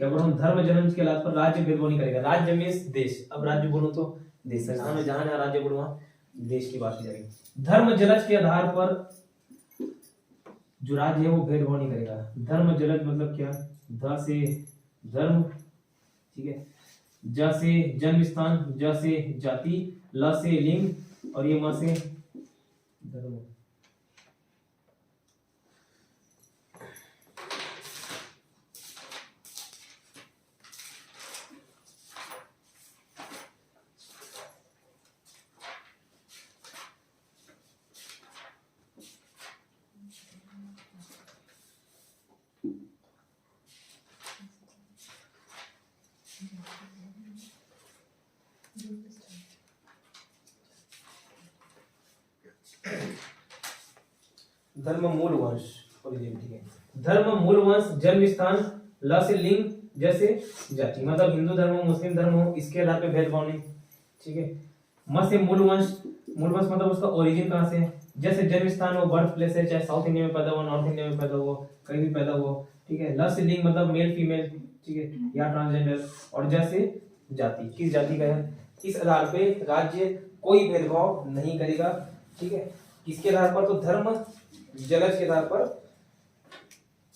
क्या बोल रहा हूँ, धर्म जन्म के आधार पर राज्य भेदभाव नहीं करेगा। राज्य में देश, अब राज्य बोलूं तो देश, संविधान में जहां राज्य बोलूं वहां देश की बात की जाएगी। धर्म जलज के आधार पर जो राज्य है वो भेदभाव नहीं करेगा। धर्म जलज मतलब क्या, ध से धर्म, ठीक है, ज से जन्म स्थान, ज से जाति, ल से लिंग और ये म से धर्म। धर्म मूल वंश, ठीक है, धर्म मूल वंश, जन्म स्थान, ल से लिंग, जैसे जाति, मतलब हिंदू धर्म हो मुस्लिम धर्म हो इसके आधार पे भेदभाव नहीं, ठीक है। म से मूल वंश, मूल वंश मतलब उसका ओरिजिन कहाँ से है, जैसे जन्म स्थान हो, बर्थ प्लेस है, चाहे साउथ इंडिया में पैदा हो, नॉर्थ इंडिया में पैदा हो, कहीं भी पैदा हो, ठीक है। ल से लिंग मतलब मेल फीमेल, ठीक है, या ट्रांसजेंडर, और जैसे जाति, किस जाति का है, इस आधार पे राज्य कोई भेदभाव नहीं करेगा, ठीक है। किसके आधार पर, तो धर्म जलज के आधार पर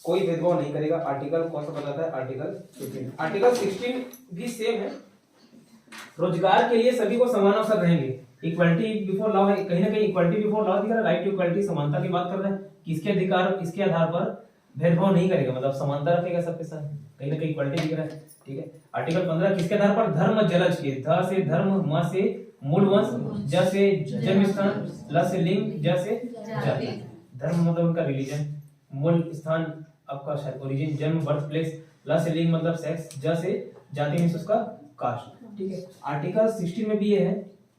कोई भेदभाव नहीं करेगा। आर्टिकल कौन सा बताता है, आर्टिकल 15। आर्टिकल 16 भी सेम है, रोजगार के लिए सभी को समान अवसर रहेंगे। इक्वालिटी बिफोर लॉ है, कहीं ना कहीं इक्वालिटी बिफोर लॉ दिख रहा है, राइट टू इक्वालिटी, समानता की बात कर रहे हैं। किसके अधिकार, इसके आधार पर भेदभाव नहीं करेगा, मतलब समानता रखेगा सबके साथ, कहीं ना कहीं इक्वालिटी दिख रहा है, ठीक है। आर्टिकल 15 किसके आधार पर, धर्म जलज के, ध से धर्म, म से मूल वंश, ज से जन्म स्थान, ल से लिंग, ज से जाति। धर्म मतलब उनका रिलीजन, मूल स्थान आपका शायद ओरिजिन, जन्म बर्थ प्लेस, ल से लिंग मतलब सेक्स, ज से जाति मींस उसका कास्ट, ठीक है। आर्टिकल 16 में भी ये है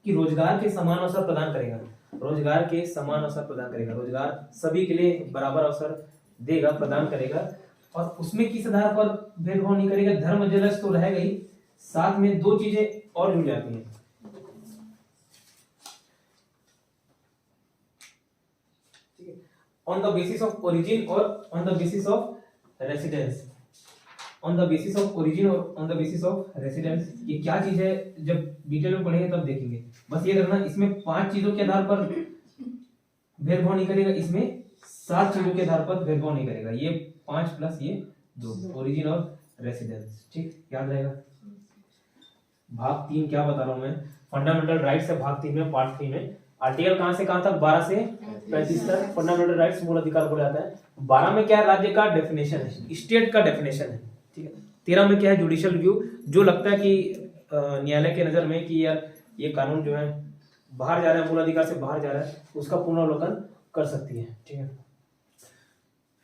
कि रोजगार के समान अवसर प्रदान करेगा, रोजगार के समान अवसर प्रदान करेगा, रोजगार सभी के लिए बराबर अवसर देगा, प्रदान करेगा। और उसमें किस आधार पर भेदभाव नहीं करेगा, धर्म जलज तो रहेगा ही, साथ में दो चीजें और जुड़ जाती हैं, ठीक है, on the basis of origin और on the basis of residence. On the basis of origin और on the basis of residence, ये क्या चीज है, जब डिटेल में पढ़ेंगे तब देखेंगे। बस ये रखना, इसमें 5 चीजों के आधार पर भेदभाव नहीं करेगा, इसमें 7 चीजों के आधार पर भेदभाव नहीं करेगा। ये 5 प्लस ये 2, ओरिजिन और रेसिडेंस, ठीक, याद रहेगा। भाग 3 क्या बता रहा हूं मैं, फंडामेंटल राइट्स है भाग 3 में, पार्ट 3 में। आर्टिकल कहां से कहां तक, 12 से 35 तक फंडामेंटल राइट्स मूल अधिकार को जाता है। 12 में क्या है, राज्य का डेफिनेशन है, स्टेट का डेफिनेशन है, ठीक है। 13 में क्या है, जुडिशियल रिव्यू, जो लगता है कि न्यायालय के नजर में कि यार ये कानून जो है बाहर जा रहा है, मूल अधिकार से बाहर जा रहा है, उसका पुनर्वलोकन कर सकती है, ठीक है।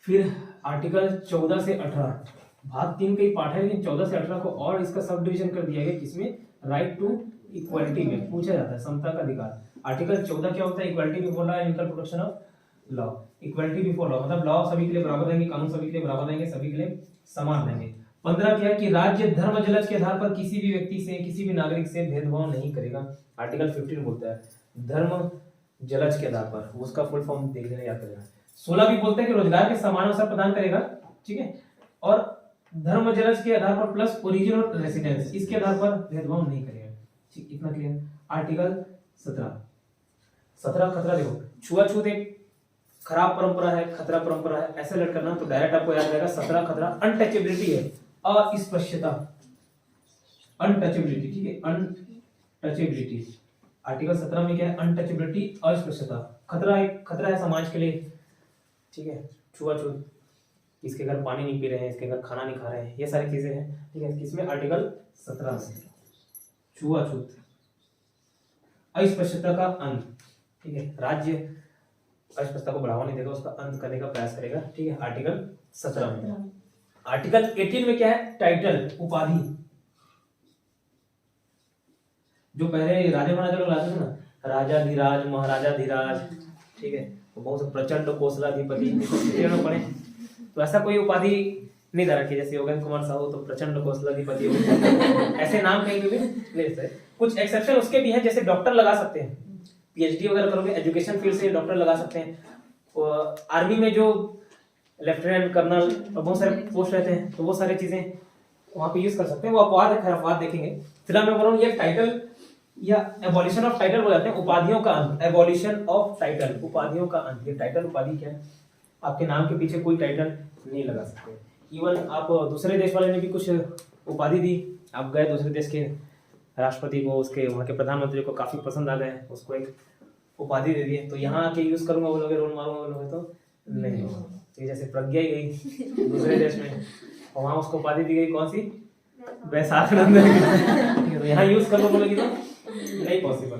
फिर आर्टिकल 14 से 18 भाग 3 का ही पार्ट है, लेकिन 14 से 18 को और इसका सब डिवीजन कर दिया गया, किसमें, राइट टू इक्वालिटी में पूछा जाता है, समता का अधिकार। आर्टिकल 14 क्या होता है, equality before law and equal protection of law. Equality before law मतलब लॉ सभी के लिए बराबर रहेंगे, कानून सभी के लिए बराबर रहेंगे, सभी के लिए समान रहेंगे। 15 क्या है कि राज्य धर्म जलज के आधार पर किसी भी व्यक्ति से, किसी भी नागरिक से भेदभाव नहीं करेगा। आर्टिकल 15 बोलता है धर्म जलज के आधार पर, उसका फुल फॉर्म देख लेना, याद करेगा। 16 भी बोलते हैं कि रोजगार के समान अवसर प्रदान करेगा, ठीक है, और धर्म जलज के आधार पर प्लस ओरिजिन और रेसिडेंस, इसके आधार पर भेदभाव नहीं करेगा, ठीक, इतना क्लियर। आर्टिकल 17 खतरा, देखो छुआछूत एक खराब परंपरा है, खतरा परंपरा है, ऐसे लट करना तो डायरेक्ट आपको याद रहेगा 17 खतरा। अनटचेबिलिटी है, अस्पृश्यता, अनटचेबिलिटी, ठीक है, अनटचेबिलिटी। आर्टिकल 17 में क्या है, अनटचेबिलिटी, अस्पृश्यता। खतरा, एक खतरा है समाज के लिए, ठीक है, छुआछूत, इसके घर पानी नहीं पी रहे हैं, इसके घर खाना नहीं खा रहे हैं, ये सारी चीजें हैं, ठीक है, किसमें, आर्टिकल 17 में। छुआछूत, अस्पृश्यता का अंत, ठीक है, राज्य अस्पृश्यता को बढ़ावा नहीं देगा, उसका अंत करने का प्रयास करेगा, ठीक है, आर्टिकल 17 में। आर्टिकल 18 में क्या है, टाइटल, उपाधि, जो पहले राजा महाराजा लोग लाते थे ना, राजाधिराज, महाराजाधिराज, ठीक है, तो बहुत प्रचंड कोसलाधिपति पढ़े, तो ऐसा कोई उपाधि नहीं दे रखी, जैसे योगेंद्र कुमार साहू तो प्रचंड कोसलाधिपति ऐसे नाम कहीं भी ले सकते। कुछ एक्सेप्शन उसके भी हैं, जैसे डॉक्टर लगा सकते हैं, पीएचडी वगैरह करोगे एजुकेशन फील्ड से डॉक्टर लगा सकते हैं। आर्मी में जो लेफ्टिनेंट कर्नल और बहुत सारे पोस्ट रहते हैं, तो वो सारी चीजें वहाँ पे यूज कर सकते हैं, वो अपवाद है, खैर अपवाद देखेंगे। फिलहाल मैं बोल रहा हूँ ये टाइटल या एबॉलिशन ऑफ टाइटल बोल जाते हैं, उपाधियों का अंत, एबॉलिशन ऑफ टाइटल, उपाधियों का अंत। ये टाइटल उपाधि क्या है, आपके नाम के पीछे कोई टाइटल नहीं लगा सकते। इवन आप दूसरे देश वाले ने भी कुछ उपाधि दी, आप गए दूसरे देश के राष्ट्रपति को, उसके वहाँ के प्रधानमंत्री को काफी पसंद आ गए, उसको एक उपाधि दे दी है, तो यहाँ आके यूज करूंगा बोलोगे, रोल मारूंगा बोलोगे तो नहीं होगा। तो जैसे प्रज्ञा ही गई दूसरे देश में और वहाँ उसको उपाधि दी गई कौन सी, वैशाख नंदन, तो यहाँ यूज करो बोलोगे तो नहीं पॉसिबल।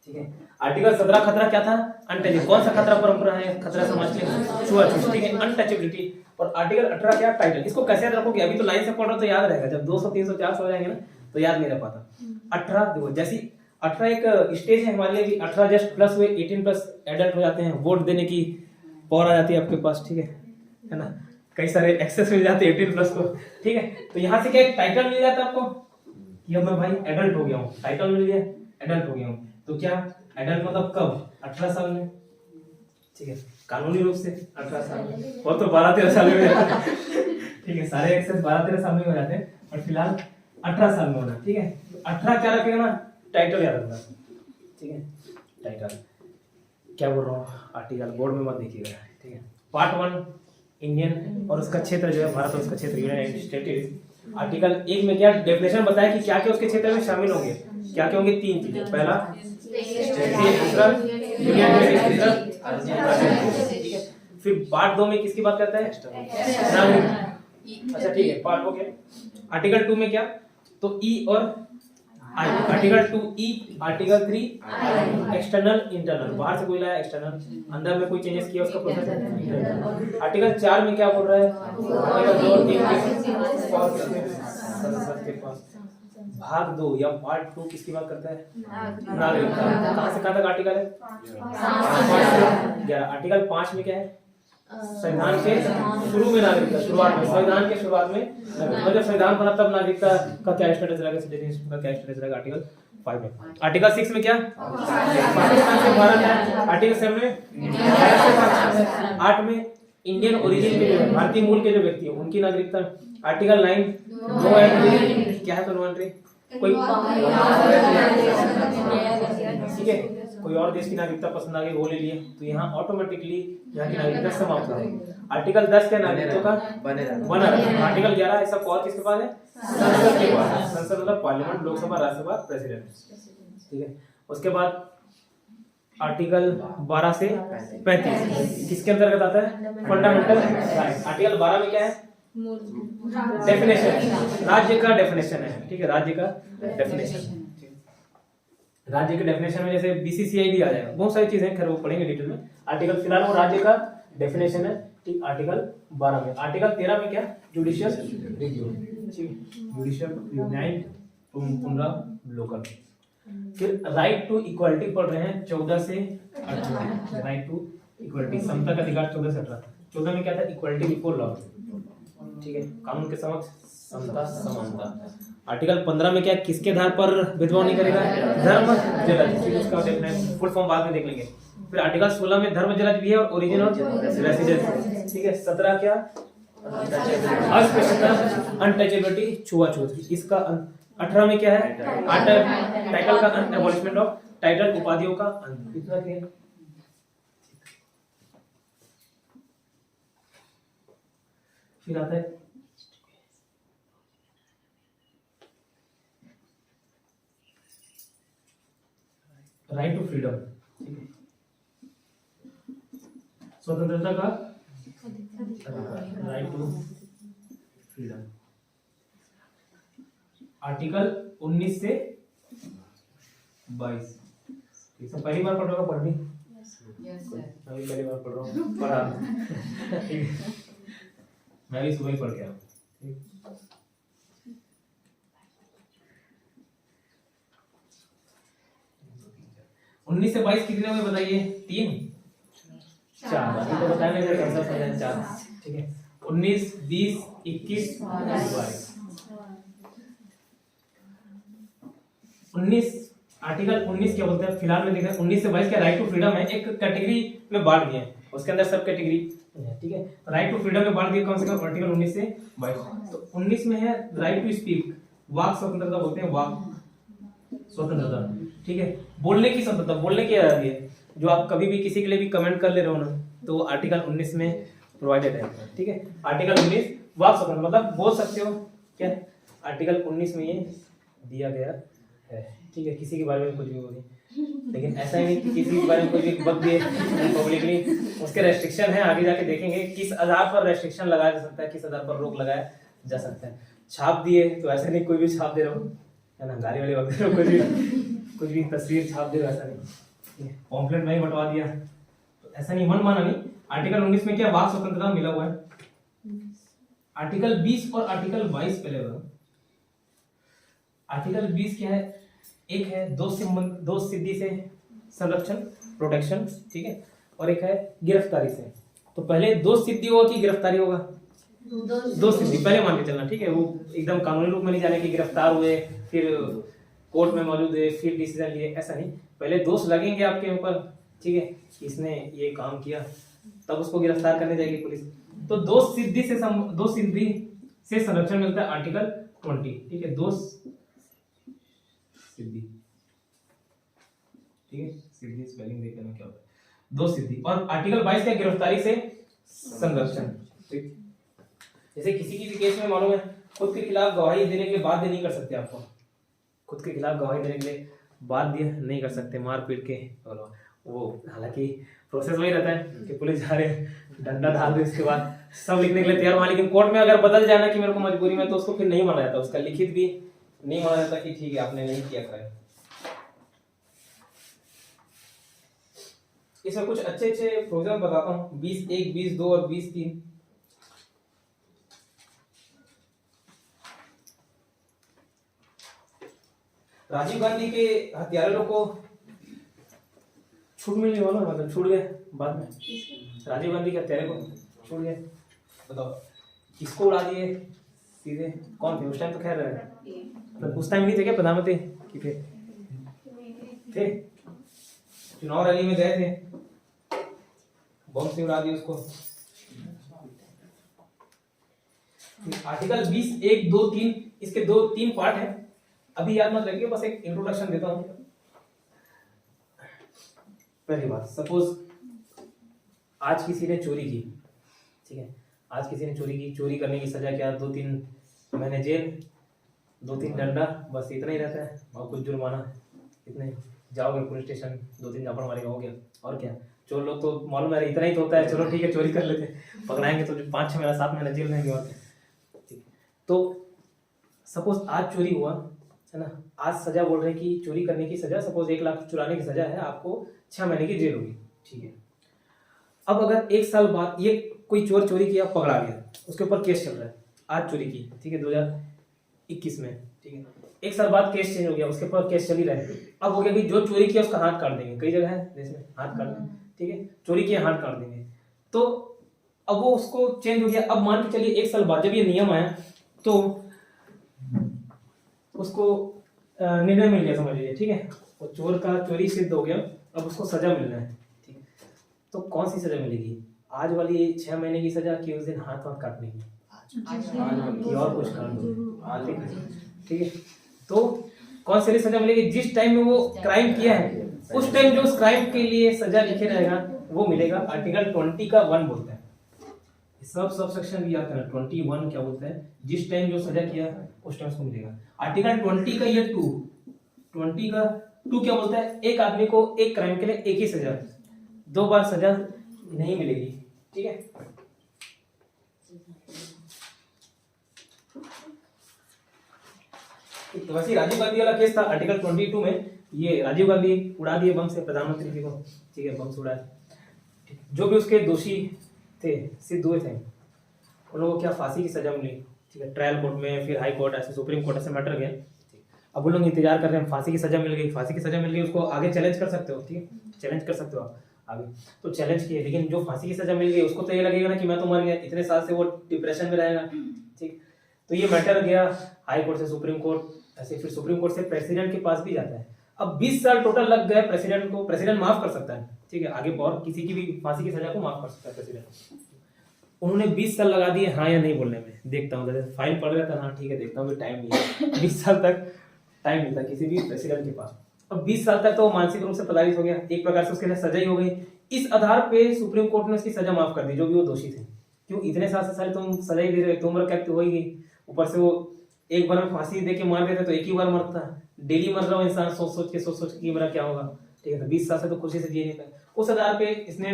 ठीक है, आर्टिकल 17 खतरा क्या था, अनटचेबल। कौन सा खतरा परंपरा है, खतरा समाज के छुआछूत, ठीक है, अनटचेबिलिटी। और आर्टिकल 18 क्या, टाइटल। इसको कैसे याद रखोगे, अभी तो लाइन से पढ़ रहा तो याद रहेगा, जब 200 300 400 हो जाएंगे ना तो याद नहीं रह पाता। 18 देखो, जैसी 18 एक स्टेज है हमारे लिए भी, 18 जस्ट प्लस हुए, 18 प्लस एडल्ट हो जाते हैं, वोट देने की पावर आ जाती है आपके पास, ठीक है ना, कई सारे एक्सेस मिल जाते हैं 18 प्लस को, ठीक है। तो यहाँ से क्या एक टाइटल मिल जाता है आपको कि अब मैं भाई एडल्ट हो गया हूँ, टाइटल मिल गया, एडल्ट हो गया हूँ। तो क्या एडल्ट मतलब कब, 18 साल में, ठीक है, कानूनी रूप से 18 साल में, वो तो 12-13 साल में हो जाते हैं, ठीक है, सारे एक्सेस 12-13 साल में हो जाते हैं, और फिलहाल 18 साल में होना, ठीक है। 18 क्या रखेगा ना, टाइटल याद रखना, ठीक है, टाइटल क्या बोल रहा हूँ, आर्टिकल बोर्ड में मत देखिएगा, ठीक है। पार्ट 1 इंडियन और उसका क्षेत्र जो है भारत और उसका क्षेत्र यूनाइटेड स्टेट्स। आर्टिकल 1 में क्या डेफिनेशन बताया कि क्या क्या उसके क्षेत्र में शामिल होंगे, क्या क्या होंगे, 3 चीजें, पहला दूसरा यूनियन, तीसरा। फिर पार्ट 2 में किसकी बात करता है, अच्छा ठीक है, पार्ट हो गया। आर्टिकल 2 में क्या, तो ई और आई, आर्टिकल 2 ई, आर्टिकल 3 एक्सटर्नल इंटरनल, बाहर से कोई लाया एक्सटर्नल, अंदर में कोई चेंजेस किया उसका प्रोसेस है। आर्टिकल 4 में क्या बोल रहा है, भाग 2 या पार्ट 2 किसकी बात करता है, नागरिकता। कहां से कहां तक आर्टिकल है, 11। आर्टिकल 5 में क्या है, संविधान के शुरू में नागरिकता, शुरुआत में, संविधान के शुरुआत में नागरिकता, जब संविधान बना तब नागरिकता का क्या स्टेटस रहेगा, सिटीजनशिप का क्या स्टेटस रहेगा, आर्टिकल 5 में। आर्टिकल 6 में क्या, पाकिस्तान से भारत है। आर्टिकल 7 में 8 में इंडियन ओरिजिन के जो भारतीय मूल के जो व्यक्ति है उनकी नागरिकता। आर्टिकल 9 नो एंट्री, क्या है, नो एंट्री, कोई ठीक है, कोई और देश की नागरिकता पसंद आ गई वो ले लिए, तो यहाँ ऑटोमेटिकली यहाँ की नागरिकता समाप्त हो जाएगी। आर्टिकल 10 क्या, नागरिकत्व का बना रखना। आर्टिकल 11 ऐसा और किसके पास है, संसद के पास, संसद मतलब पार्लियामेंट, लोकसभा, राज्यसभा, प्रेसिडेंट, ठीक है। उसके बाद आर्टिकल 12 से 35 किसके अंतर्गत आता है, फंडामेंटल राइट। आर्टिकल 12 में क्या है, डेफिनेशन, राज्य का डेफिनेशन है, ठीक है, राज्य का डेफिनेशन। राज्य के डेफिनेशन में जैसे बीसीसीआई भी आ जाएगा, बहुत सारी चीजें, खैर वो पढ़ेंगे डिटेल में। आर्टिकल फिलहाल वो राज्य का डेफिनेशन है, ठीक। आर्टिकल 12 में, आर्टिकल 13 में क्या, जुडिशियल रिव्यू, जुडिशियल रिव्यू, न्याय पुनरावलोकन। फिर राइट टू इक्वालिटी पढ़ रहे हैं 14 से 18, राइट टू इक्वालिटी, समता का अधिकार 14 से 18। 14 में क्या था, इक्वालिटी बिफोर लॉ, ठीक है, कानून के समक्ष समता समानता। आर्टिकल 15 में क्या, किसके आधार पर भेदभाव नहीं करेगा, धर्म जलज, फिर उसका डेफिनेशन फुल फॉर्म बाद में देख लेंगे। फिर आर्टिकल 16 में धर्म जलज भी है और ओरिजिन और रेसिडेंस, ठीक है। 17 क्या, अस्पृश्यता, अनटचेबिलिटी, छुआछूत। इसका 18 में क्या है, टाइटल का अंत, एबॉलिशमेंट ऑफ टाइटल, उपाधियों का अंत। इतना क्लियर। फिर आता है राइट टू फ्रीडम, ठीक है, स्वतंत्रता का राइट टू फ्रीडम। आर्टिकल 19 से 22 ये सब पहली बार पढ़ रहा हूँ, पढ़नी मैं भी पहली बार पढ़ रहा हूँ, पढ़ा मैं भी सुबह ही पढ़ गया, ठीक। उन्नीस से 22 कितने हुए बताइए, 3 4, अभी तो बताया नहीं, आंसर समझा 4, ठीक है। 19 20 21 22। 19 आर्टिकल 19 क्या बोलते हैं, फिलहाल में देख रहे हैं 19 से 22 क्या राइट टू फ्रीडम है, एक कैटेगरी में बांट दिए, उसके अंदर सब कैटेगरी है, ठीक है। राइट टू फ्रीडम में बांट दिया कम से कम आर्टिकल 19 से 22। तो 19 में है राइट टू स्पीक, वाक स्वतंत्रता बोलते हैं, वाक स्वतंत्रता, ठीक है। बोलने की स्वतंत्रता, बोलने की आजादी है, जो आप कभी भी किसी के लिए भी कमेंट कर ले रहे हो ना, तो आर्टिकल 19 में प्रोवाइडेड है, ठीक है। आर्टिकल 19 वाक स्वतंत्रता, मतलब बोल सकते हो, क्या है आर्टिकल 19 में ये दिया गया है, ठीक है। किसी के बारे में कुछ भी बोलिए, लेकिन ऐसा ही नहीं कि किसी के बारे में कुछ भी बक दिए पब्लिकली, उसके रेस्ट्रिक्शन है, आगे जाके देखेंगे किस आधार पर रेस्ट्रिक्शन लगाया जा सकता है, किस आधार पर रोक लगाया जा सकता है। छाप दिए तो ऐसा नहीं कोई भी छाप दे रहा हो, है ना, गाड़ी वाले वक्त कुछ भी तस्वीर छाप दे रहा, ऐसा नहीं। पॉम्पलेट में ही बंटवा दिया, तो ऐसा नहीं, मन माना नहीं। आर्टिकल 19 में क्या वाक स्वतंत्रता मिला हुआ है। आर्टिकल 20 और आर्टिकल 22 पहले होगा। आर्टिकल 20 क्या है, एक है दो सिद्धि से संरक्षण, प्रोटेक्शन, ठीक है, और एक है गिरफ्तारी से। तो पहले दो सिद्धि होगा कि गिरफ्तारी होगा, दो सिद्धि पहले मान के चलना, ठीक है। वो एकदम कानूनी रूप में नहीं जाने कि गिरफ्तार हुए फिर कोर्ट में मौजूद हुए फिर डिसीजन लिए, ऐसा नहीं, पहले दोष लगेंगे आपके ऊपर, ठीक है, इसने ये काम किया, तब उसको गिरफ्तार करने जाएगी पुलिस। तो दो सिद्धि से संरक्षण मिलता है आर्टिकल 20, ठीक है, दो सिद्धि, ठीक है, सिद्धि स्पेलिंग देख लेना क्या होता है, दो सिद्धि। और आर्टिकल 22 का गिरफ्तारी से संरक्षण, ठीक। जैसे किसी की भी केस में मालूम है खुद के खिलाफ गवाही देने के लिए बाध्य नहीं कर सकते, आपको खुद के खिलाफ गवाही देने के लिए बाध्य नहीं कर सकते, मार पीट के, और वो हालांकि प्रोसेस वही रहता है कि पुलिस जा रहे डंडा डाल दे, इसके बाद सब लिखने के लिए तैयार हुआ, लेकिन कोर्ट में अगर बदल जाए ना कि मेरे को मजबूरी में, तो उसको फिर नहीं माना जाता, उसका लिखित भी नहीं माना जाता कि ठीक है आपने नहीं किया क्राइम। इसमें कुछ अच्छे प्रोविजन बताता हूँ, 20(1), 20(2) और 20(3). राजीव गांधी के हत्यारों को छूट मिलने वाला, मतलब छूट गए बाद में, राजीव गांधी के हत्यारे को छूट गए, बताओ किसको उड़ा दिए सीधे, कौन थे उस टाइम? तो खैर मतलब उस टाइम नहीं थे क्या प्रधानमंत्री कि थे चुनाव रैली में गए थे, बम से उड़ा दिया उसको। आर्टिकल 20(1), 2, 3, इसके 2-3 पार्ट है, अभी याद मत रखिए, बस एक इंट्रोडक्शन देता हूं। पहली बात, सपोज आज किसी ने चोरी की, ठीक है, आज किसी ने चोरी की, चोरी करने की सजा क्या, 2-3 महीने जेल, 2-3 डंडा, बस इतना ही रहता है, और कुछ जुर्माना, इतने जाओगे पुलिस स्टेशन, 2-3 झापड़ मारेगा, हो गया। और क्या, चोर लोग तो मालूम है इतना ही तो होता है, चलो ठीक है चोरी कर लेते, पकड़ाएंगे तो 5-6 महीना 7 महीना जेल रहेंगे, और क्या, ठीक। तो सपोज आज चोरी हुआ है ना, आज सजा बोल रहे हैं कि चोरी करने की सजा, सपोज 1 लाख चुराने की सजा है, आपको 6 महीने की जेल होगी, ठीक है। अब अगर 1 साल बाद ये कोई चोरी किया, पकड़ा गया, उसके ऊपर केस चल रहा है, आज चोरी की, ठीक है, 2021 में, ठीक है, 1 साल बाद केस चेंज हो गया, उसके ऊपर केस चल ही रहा है। अब हो गया कि जो चोरी किया उसका हाथ काट देंगे, कई जगह है देश में हाथ काट देंगे, ठीक है, चोरी किया हाथ काट देंगे। तो अब वो उसको चेंज हो गया, अब मान के चलिए 1 साल बाद जब ये नियम आया तो उसको निर्णय मिल गया, समझ लीजिए, ठीक है, वो चोर का चोरी सिद्ध हो गया, अब उसको सजा मिलना है, ठीक है। तो कौन सी सजा मिलेगी, आज वाली 6 महीने की सजा कि उस दिन हाथ काटने की, और कुछ काट, ठीक है। तो कौन सी सजा मिलेगी, जिस टाइम में वो क्राइम किया है उस टाइम जो उस क्राइम के लिए सजा लिखे रहेगा वो मिलेगा। आर्टिकल 20 का 1 बोलता है, सब सेक्शन भी याद करना, 21 क्या बोलता है, जिस टाइम जो सजा किया उस टाइम उसको मिलेगा। आर्टिकल 20 का ये 20 का 2 क्या बोलता है, एक आदमी को एक क्राइम के लिए एक ही सजा, 2 बार सजा नहीं मिलेगी, ठीक है। तो वैसे राजीव गांधी वाला केस था, आर्टिकल 22 में ये राजीव गांधी उड़ा दिए बम से प्रधानमंत्री जी को, ठीक है, बम से उड़ाया, जो भी उसके दोषी थे सिद्ध हुए थे उन लोगों को क्या फांसी की सजा मिली, ठीक है, ट्रायल कोर्ट में, फिर हाई कोर्ट, ऐसे सुप्रीम कोर्ट, ऐसे मैटर गया। अब वो लोग इंतजार कर रहे हैं, फांसी की सजा मिल गई, फांसी की सजा मिल गई, उसको आगे चैलेंज कर सकते हो, ठीक है, चैलेंज कर सकते हो आप आगे, तो चैलेंज किए, लेकिन जो फांसी की सजा मिल गई उसको तो ये लगेगा ना कि मैं तो मर गया, इतने साल से वो डिप्रेशन में रहेगा, ठीक। तो ये मैटर गया हाई कोर्ट से सुप्रीम कोर्ट, ऐसे फिर सुप्रीम कोर्ट से प्रेसिडेंट के पास भी जाता है। अब 20 साल टोटल लग गए प्रेसिडेंट को, प्रेसिडेंट माफ कर सकता है, ठीक है, आगे और किसी की भी फांसी की सजा को माफ कर सकता है प्रेसिडेंट। उन्होंने 20 साल लगा दिए हाँ या नहीं बोलने में, देखता हूँ फाइल पढ़ रहा था, हाँ ठीक है देखता हूँ, टाइम नहीं है 20 साल तक टाइम नहीं था किसी भी प्रेसिडेंट के पास। अब 20 साल तक तो मानसिक रूप से प्रताड़ित हो गया, एक प्रकार से उसके लिए सजा ही हो गई। इस आधार पे सुप्रीम कोर्ट ने उसकी सजा माफ कर दी, जो भी वो दोषी थे। क्यों इतने साल तुम सजा ही दे रहे हो, तो उम्र कैद तो हो ही गई, ऊपर से वो एक बार में फांसी दे के मार देते तो एक ही बार मरता, डेली मर रहा हो इंसान सोच सोच के मेरा क्या होगा, ठीक है। तो 20 साल से तो खुशी से जिए नहीं पाए, उस आधार पे इसने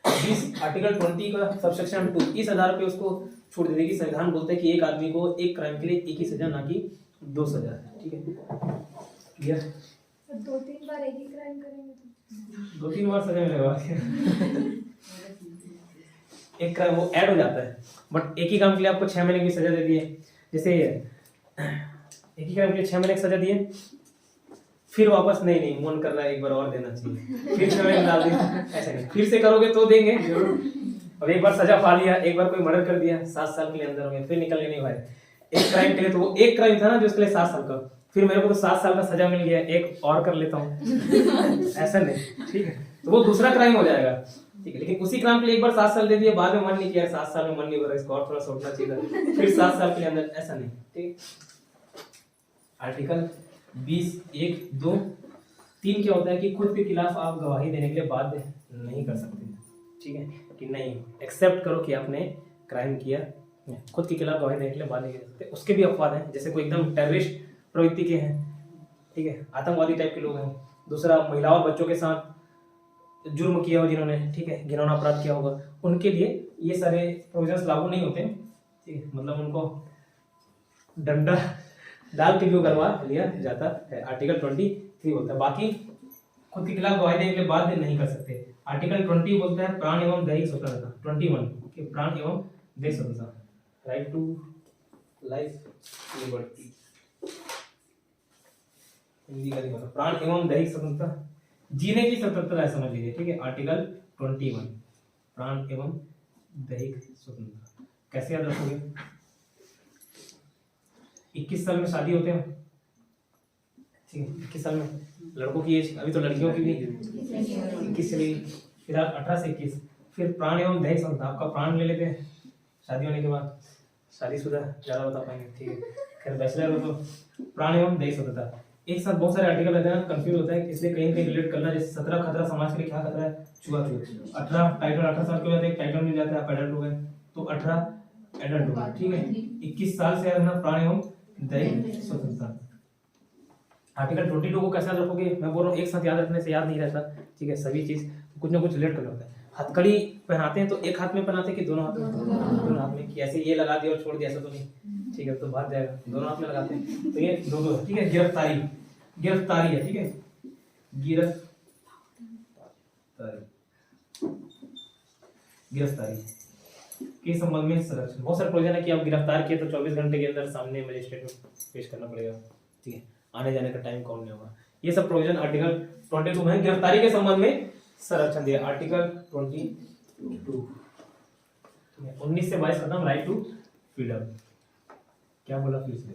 20 आर्टिकल 20 का सबसेक्शन 2 इस आधार पे उसको छोड़ दे कि संविधान बोलता है कि एक आदमी को एक क्राइम के लिए एक ही सजा, ना कि 2 सजा है, ठीक है। क्लियर? 2-3 बार एक ही क्राइम करेंगे तो 2-3 बार सजा मिलेगा एक क्राइम वो ऐड हो जाता है, बट एक ही काम के लिए आपको 6 महीने की सजा दे दी है। जैसे एक ही क्राइम के लिए 6 महीने की सजा दी है, फिर वापस नहीं मन कर रहा है एक बार और देना चाहिए, फिर 6 महीने डाल दिया, ऐसा नहीं, फिर से करोगे तो देंगे जरूर। अब एक बार सजा पा लिया, एक बार कोई मर्डर कर दिया 7 साल के लिए अंदर हो गया, फिर निकल के नहीं भाई। एक क्राइम के लिए तो वो एक क्राइम था ना जो उसके लिए 7 साल का, फिर मेरे को तो 7 साल का सजा मिल गया, एक और कर लेता हूँ ऐसा नहीं, ठीक है। तो वो दूसरा क्राइम हो जाएगा, ठीक है। लेकिन उसी क्राइम के लिए एक बार 7 साल दे दिया, बाद में मन नहीं किया, 7 साल में मन नहीं हो रहा, इसको और थोड़ा सोचना चाहिए, फिर 7 साल के लिए अंदर, ऐसा नहीं, ठीक। आर्टिकल 20(1)(2)(3 क्या होता है कि खुद के खिलाफ आप गवाही देने के लिए बाध्य नहीं कर सकते, ठीक है, कि नहीं एक्सेप्ट करो कि आपने क्राइम किया, खुद के खिलाफ गवाही देने के लिए बाध्य नहीं कर सकते। उसके भी अपवाद हैं, जैसे कोई एकदम टेररिस्ट प्रवृत्ति के हैं, ठीक है, आतंकवादी टाइप के लोग हैं, दूसरा महिलाओं और बच्चों के साथ जुर्म किया हो जिन्होंने, ठीक है, घिनौना अपराध किया होगा, उनके लिए ये सारे प्रोविजंस लागू नहीं होते, ठीक है, मतलब उनको डंडा डाल के भी करवा लिया जाता है, आर्टिकल 23 बोलता है। बाकी खुद के खिलाफ गवाही देने के लिए बाध्य नहीं कर सकते। आर्टिकल 20 बोलता है प्राण एवं दैहिक स्वतंत्रता, 21 कि प्राण एवं दैहिक स्वतंत्रता, right to life liberty, Hindi का नहीं पता, प्राण एवं दैहिक स्वतंत्रता, जीने की स्वतंत्रता समझ लीजिए, ठीक है। आर्टिकल 21 प्राण एवं दैहिक स्वतंत्रता कैसे याद रखोगे? 21 साल में शादी होते हैं, ठीक है, 21 साल में लड़कों की एज, अभी तो लड़कियों की भी 21 चली, फिर आप 18 से 21, फिर प्राण एवं दैहिक स्वतंत्रता, आपका प्राण ले लेते हैं शादी होने के बाद, शादीशुदा ज्यादा बता पाएंगे, ठीक है, खैर बैचलर हो तो प्राण एवं दैहिक स्वतंत्रता। एक साथ बहुत सारे आर्टिकल रहते हैं, कंफ्यूज होता है, इसलिए कहीं कहीं रिलेट करना, जैसे 17 खतरा समाज के लिए क्या खतरा है, छुआछूत, 18 टाइटल, 18 साल के बाद एक टाइटल मिल जाता है, आप एडल्ट हो गए, तो 18 एडल्ट हो गए, ठीक है। 21 साल से रहना प्राण एवं दैहिक स्वतंत्रता। आर्टिकल 22 को कैसे याद रखोगे? मैं बोल रहा हूँ एक साथ याद रखने से याद नहीं रहता, ठीक है, सभी चीज कुछ ना कुछ रिलेट करना होता है। हथकड़ी पहनाते हैं तो एक हाथ में पहनाते हैं कि दोनों हाथ में? दोनों हाथ में, कि ऐसे ये लगा दिया और छोड़ दिया, ऐसा तो नहीं, ठीक है, तो भाग जाएगा, दोनों हाथ में लगाते हैं, तो ये दो, ठीक है। गिरफ्तारी है, ठीक है, गिरफ्तारी के संबंध में संरक्षण, बहुत सारे प्रोविजन है कि आप गिरफ्तार किए तो 24 घंटे के अंदर सामने मजिस्ट्रेट में पेश करना पड़ेगा, ठीक है, आने जाने का टाइम कौन नहीं होगा, ये सब प्रोविजन आर्टिकल 22 में गिरफ्तारी के संबंध में संरक्षण दिया। आर्टिकल 22 19 से 22 खत्म, राइट टू फ्रीडम, क्या बोला फिर से?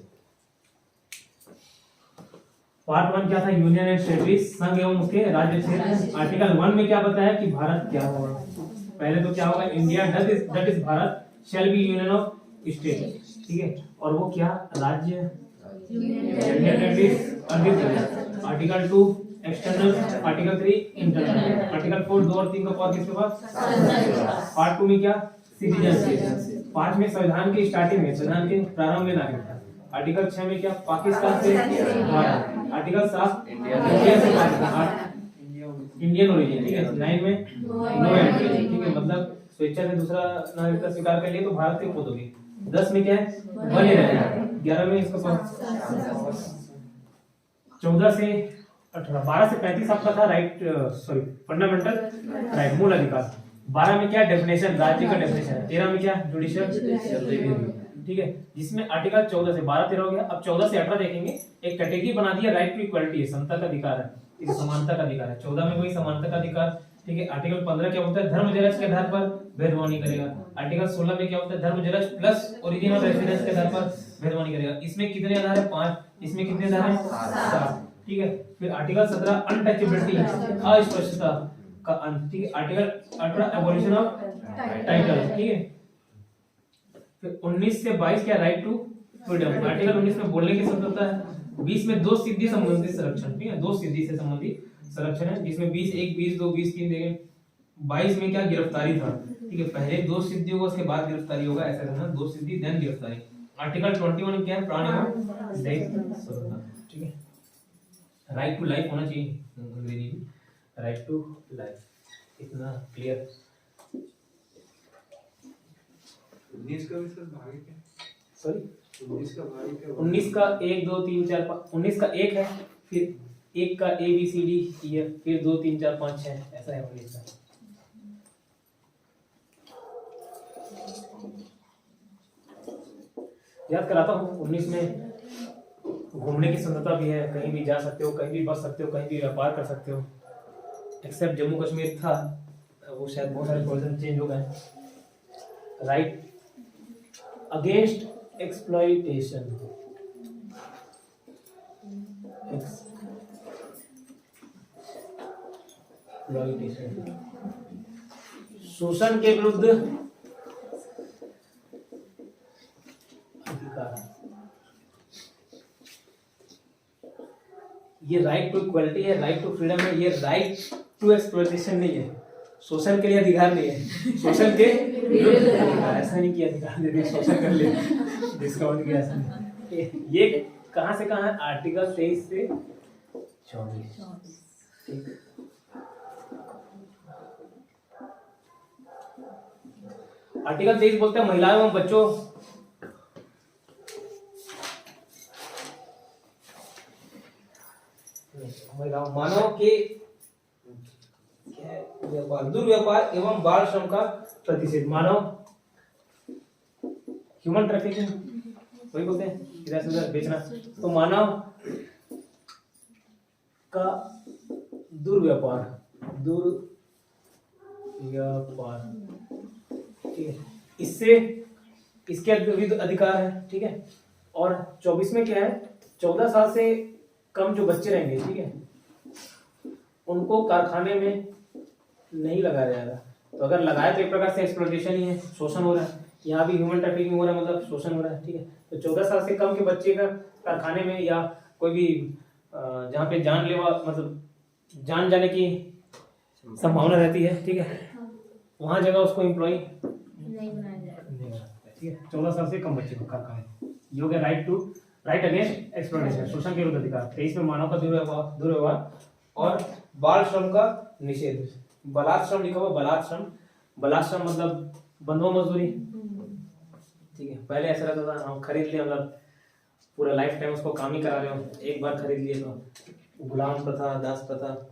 पार्ट 1 क्या था? यूनियन एंड टेरिटरीज, संघ एवं उसके राज्य क्षेत्र। आर्टिकल 1 में क्या बताया कि भारत क्या होगा? पहले तो क्या होगा? India that is Bharat shall be union of state, ठीक है, और वो क्या राज्य? Union territories. Article 2 external, article 3 internal, article 4 2 और 3 का पार्ट किसके पास? पार्ट 2 में क्या? सिटीजनशिप। 5 में संविधान की स्टार्टिंग में, संविधान के प्रारंभ में नागरिकता। आर्टिकल 6 में क्या? पाकिस्तान से भारत। आर्टिकल 7 इंडिया से पाकिस्तान, इंडियन ओरिजिन, ठीक है। 9 में नो एंट्री, ठीक है, मतलब स्वेच्छा से दूसरा नागरिकता स्वीकार कर लिए तो भारत के खुद होगी। 10 में क्या है? बने रहना। 11 में इसका 14 से 18, 12 से 35 आपका था राइट, सॉरी फंडामेंटल राइट, मूल अधिकार। 12 में क्या? डेफिनेशन, राज्य का डेफिनेशन है। 13 में क्या? जुडिशियल, ठीक है, जिसमें आर्टिकल 14 से 12 13 हो गया। अब 14 से 18 देखेंगे, एक कैटेगरी बना दिया, राइट टू इक्वालिटी है, समता का अधिकार है, इस समानता का अधिकार है। 14 में वही समानता का अधिकार, ठीक है। आर्टिकल 15 क्या होता है? धर्म जरज के आधार पर भेदभाव नहीं करेगा। आर्टिकल 16 में क्या होता है? धर्म जरज प्लस ओरिजिन ऑफ रेसिडेंस के आधार पर भेदभाव नहीं करेगा। इसमें कितने आधार है? 5, इसमें कितने आधार है? 7, ठीक है। फिर आर्टिकल 17 अनटचेबिलिटी, अस्पष्टता का अंत, ठीक है। आर्टिकल 18 एबोलिशन ऑफ टाइटल, ठीक है। फिर 19 से 22 क्या, राइट टू फ्रीडम। आर्टिकल 19 में बोलने की स्वतंत्रता है। 20 में दो सिद्धि संबंधी संरक्षण, ठीक है, दो सिद्धि से संबंधित संरक्षण है, जिसमें 20(1), 20(2), 20(3) देंगे। 22 में क्या, गिरफ्तारी था, ठीक है, पहले दो सिद्धि होगा उसके बाद गिरफ्तारी होगा, ऐसा करना, दो सिद्धि देन गिरफ्तारी। आर्टिकल 21 क्या है, प्राण एवं दैहिक स्वतंत्रता, ठीक है। राइट टू लाइफ होना चाहिए अंग्रेजी में, राइट टू लाइफ, इतना क्लियर। 19 का भी सर भाग है क्या? सॉरी 19 का भाग है क्या? 19 का 1 2 3 4 5, 19 का 1 है, फिर 1 का A B C D E F, फिर 2 3 4 5 6, ऐसा है 19 का। याद कराता हूँ, 19 में घूमने की स्वतंत्रता भी है, कहीं भी जा सकते हो, कहीं भी बस सकते हो, कहीं भी व्यापार कर सकते हो, एक्सेप्ट जम्मू कश्मीर था, वो शायद बहुत सारे प्रोविजन चेंज हो गए। राइट अगेंस्ट एक्सप्लॉइटेशन, शोषण के विरुद्ध अधिकार, ये राइट टू इक्वलिटी है, राइट टू फ्रीडम है, ये राइट टू एक्सप्लॉइटेशन नहीं है, शोषण के लिए अधिकार नहीं है, शोषण के विरुद्ध अधिकार। ऐसा नहीं कि अधिकार दे दिया शोषण कर ले, डिस्काउंट किया, ऐसा नहीं। ये कहां से कहां है, आर्टिकल 23 से 24। आर्टिकल 23 बोलते हैं महिलाओं एवं बच्चों, मानव के दुर्व्यापार एवं बाल श्रम का प्रतिषेध, मानव ह्यूमन ट्रैफिकिंग वही बोलते हैं, इधर से उधर बेचना, तो मानव का दुर्व्यापार, ठीक है, इससे इसके विरुद्ध अधिकार है, ठीक है। और 24 में क्या है, 14 साल से कम जो बच्चे रहेंगे, ठीक है, उनको कारखाने में नहीं लगाया जाएगा। तो अगर लगाया तो एक प्रकार से एक्सप्लॉइटेशन ही है, शोषण हो रहा है, यहाँ भी ह्यूमन ट्रैफिकिंग हो रहा है, मतलब शोषण हो रहा है, ठीक है। तो 14 साल से कम के बच्चे का कारखाने में या कोई भी जहाँ पे जानलेवा मतलब जान जाने की संभावना रहती है, ठीक है, वहाँ जगह उसको एम्प्लॉय नहीं बनाया जाएगा, ठीक है। 14 साल से कम बच्चे को कारखाने, ये हो गया राइट अगेंस्ट एक्सप्लॉइटेशन, शोषण के विरुद्ध अधिकार। 23 में मानव का दुर्व्यवहार और बाल श्रम का निषेध। बलात्श्रम लिखा हुआ, बलात्श्रम मतलब बंधुआ मजदूरी, ठीक है। पहले ऐसा रहता था, हम खरीद लिए, मतलब पूरा लाइफ टाइम उसको काम ही करा रहे हो, एक बार खरीद लिए तो गुलाम प्रथा, दास प्रथा,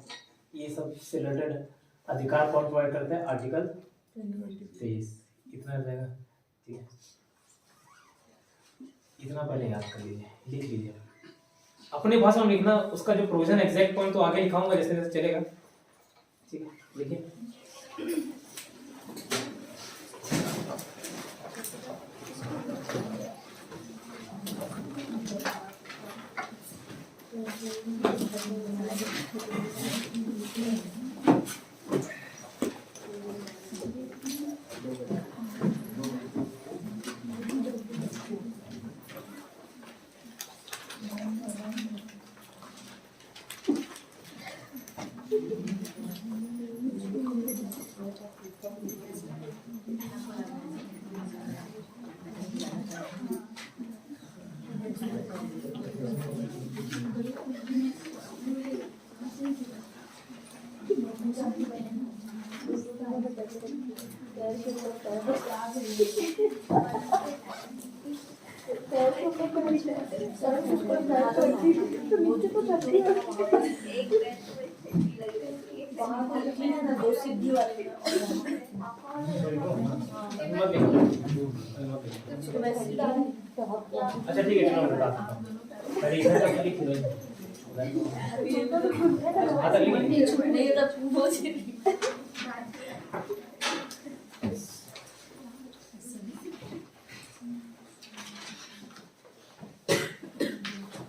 ये सब से रिलेटेड अधिकार कौन प्रोवाइड करते हैं, आर्टिकल 23। इतना रहेगा, ठीक है, इतना पहले याद कर लीजिए, लिख लीजिए अपनी भाषा में लिखना, उसका जो प्रोविजन एग्जैक्ट पॉइंट तो आगे लिखाऊंगा जैसे जैसे चलेगा, ठीक है, लिखिए। अच्छा ठीक है, चलो मैं बताता हूँ। पहले इधर तक लिख लो, हाँ तक लिखिए।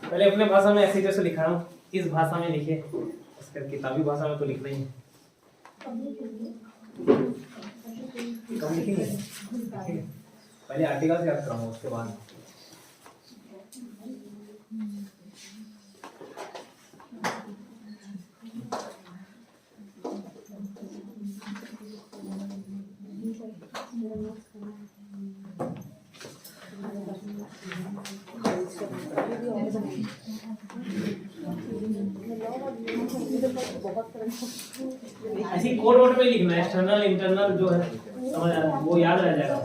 पहले अपने भाषा में ऐसे जैसे लिखा रहा हूँ, इस भाषा में लिखे, इसका किताबी भाषा में तो लिखना ही है। कब लिखेंगे? पहले आर्टिकल से याद कराऊंगा, उसके बाद ऐसी कोड वर्ड पे लिखना है, एक्सटर्नल इंटरनल जो है समझ आ रहा है, वो याद रह जाएगा।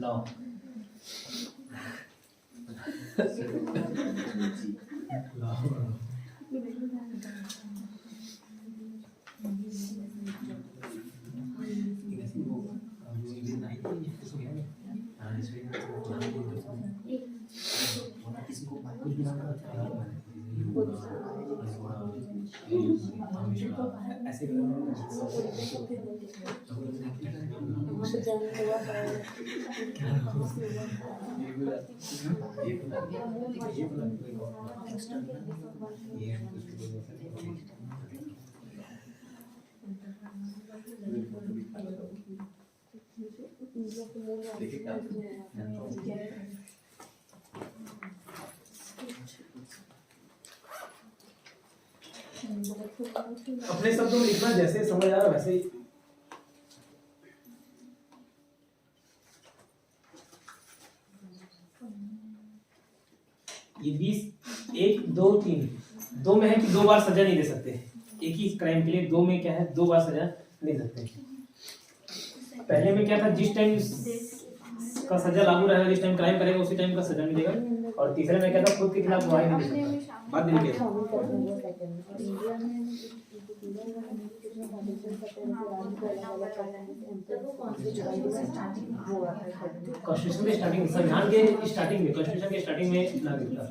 No. ऐसे अपने शब्दों में लिखना, जैसे समझ आ रहा वैसे ही। ये 20 1 2 3 दो में है कि 2 बार सजा नहीं दे सकते। एक ही क्राइम के लिए 2 में क्या है, 2 बार सजा नहीं दे सकते। पहले में क्या था, जिस टाइम का सजा लागू रहेगा, जिस टाइम क्राइम करेगा उसी टाइम का सजा मिलेगा। और तीसरे में क्या था, खुद के खिलाफ गवाही नहीं दे सकता, बात नहीं किया। कॉन्स्टिट्यूशन के स्टार्टिंग, संविधान के स्टार्टिंग में, कॉन्स्टिट्यूशन के स्टार्टिंग में नागरिकता।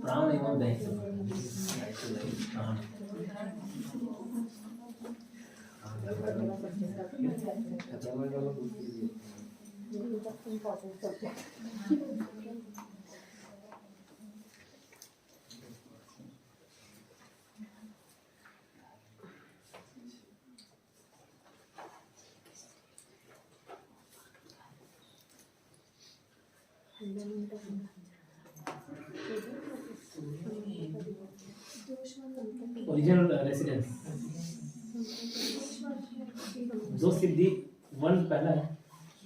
प्राण एवं दैहिक प्राण। ओरिजिनल रेसिडेंस, दो सिद्धि, वन पहला है।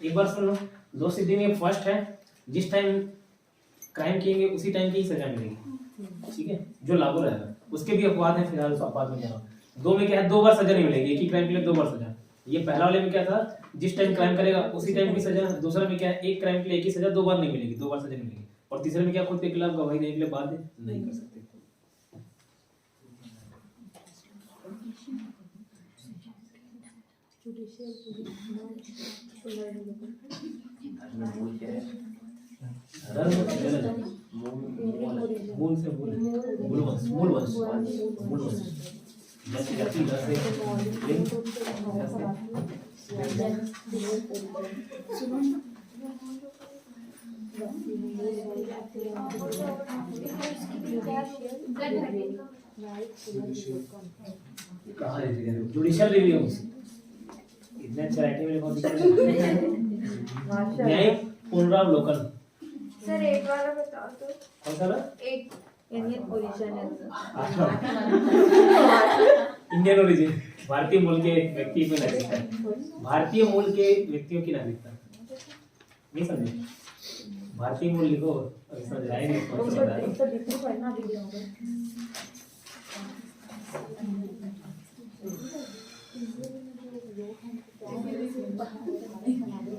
एक बार सुन लो, दो सिद्धि में फर्स्ट है, जिस टाइम क्राइम किएंगे उसी टाइम की ही सजा मिलेगी, ठीक है, जो लागू रहेगा। उसके भी अपवाद है, फिलहाल उस अपवाद में जाना। 2 में क्या है, 2 बार सजा नहीं मिलेगी, एक ही क्राइम के लिए 2 बार सजा। ये पहला वाले में क्या था, जिस टाइम क्राइम करेगा उसी टाइम की सजा। दूसरा में क्या है, एक क्राइम के लिए एक ही सजा, 2 बार नहीं मिलेगी, 2 बार सजा नहीं मिलेगी। और तीसरे में क्या, खुद के खिलाफ गवाही देने के लिए बाध्य नहीं कर सकते। मूल से मूल वंश जाति जाति से जुडिशियल रिव्यू इतने अच्छा राइटिंग में बहुत न्याय पुनरावलोकन। सर एक वाला बताओ तो। कौन सा ना? एक इंडियन ओरिजिन है। इंडियन ओरिजिन, भारतीय मूल के व्यक्ति की नागरिकता। भारतीय मूल के व्यक्तियों की नागरिकता नहीं समझे? भारतीय मूल लिखो, समझ आए नहीं कौन सा बता।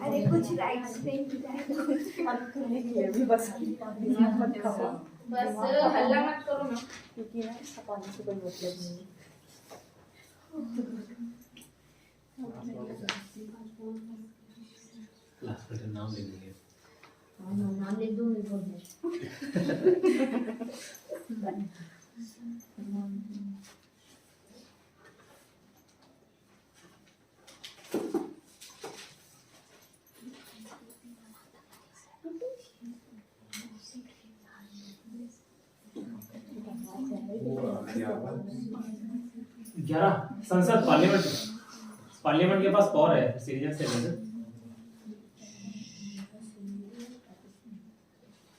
अरे कुछ राइट्स नहीं बस हल्ला मत करो ना, क्योंकि ना पानी से कोई मतलब नहीं है। क्लास का नाम ले लेंगे। नाम लिख दो मेरे को। संसद, पार्लियामेंट के पास पावर है सिटीजन से लेकर।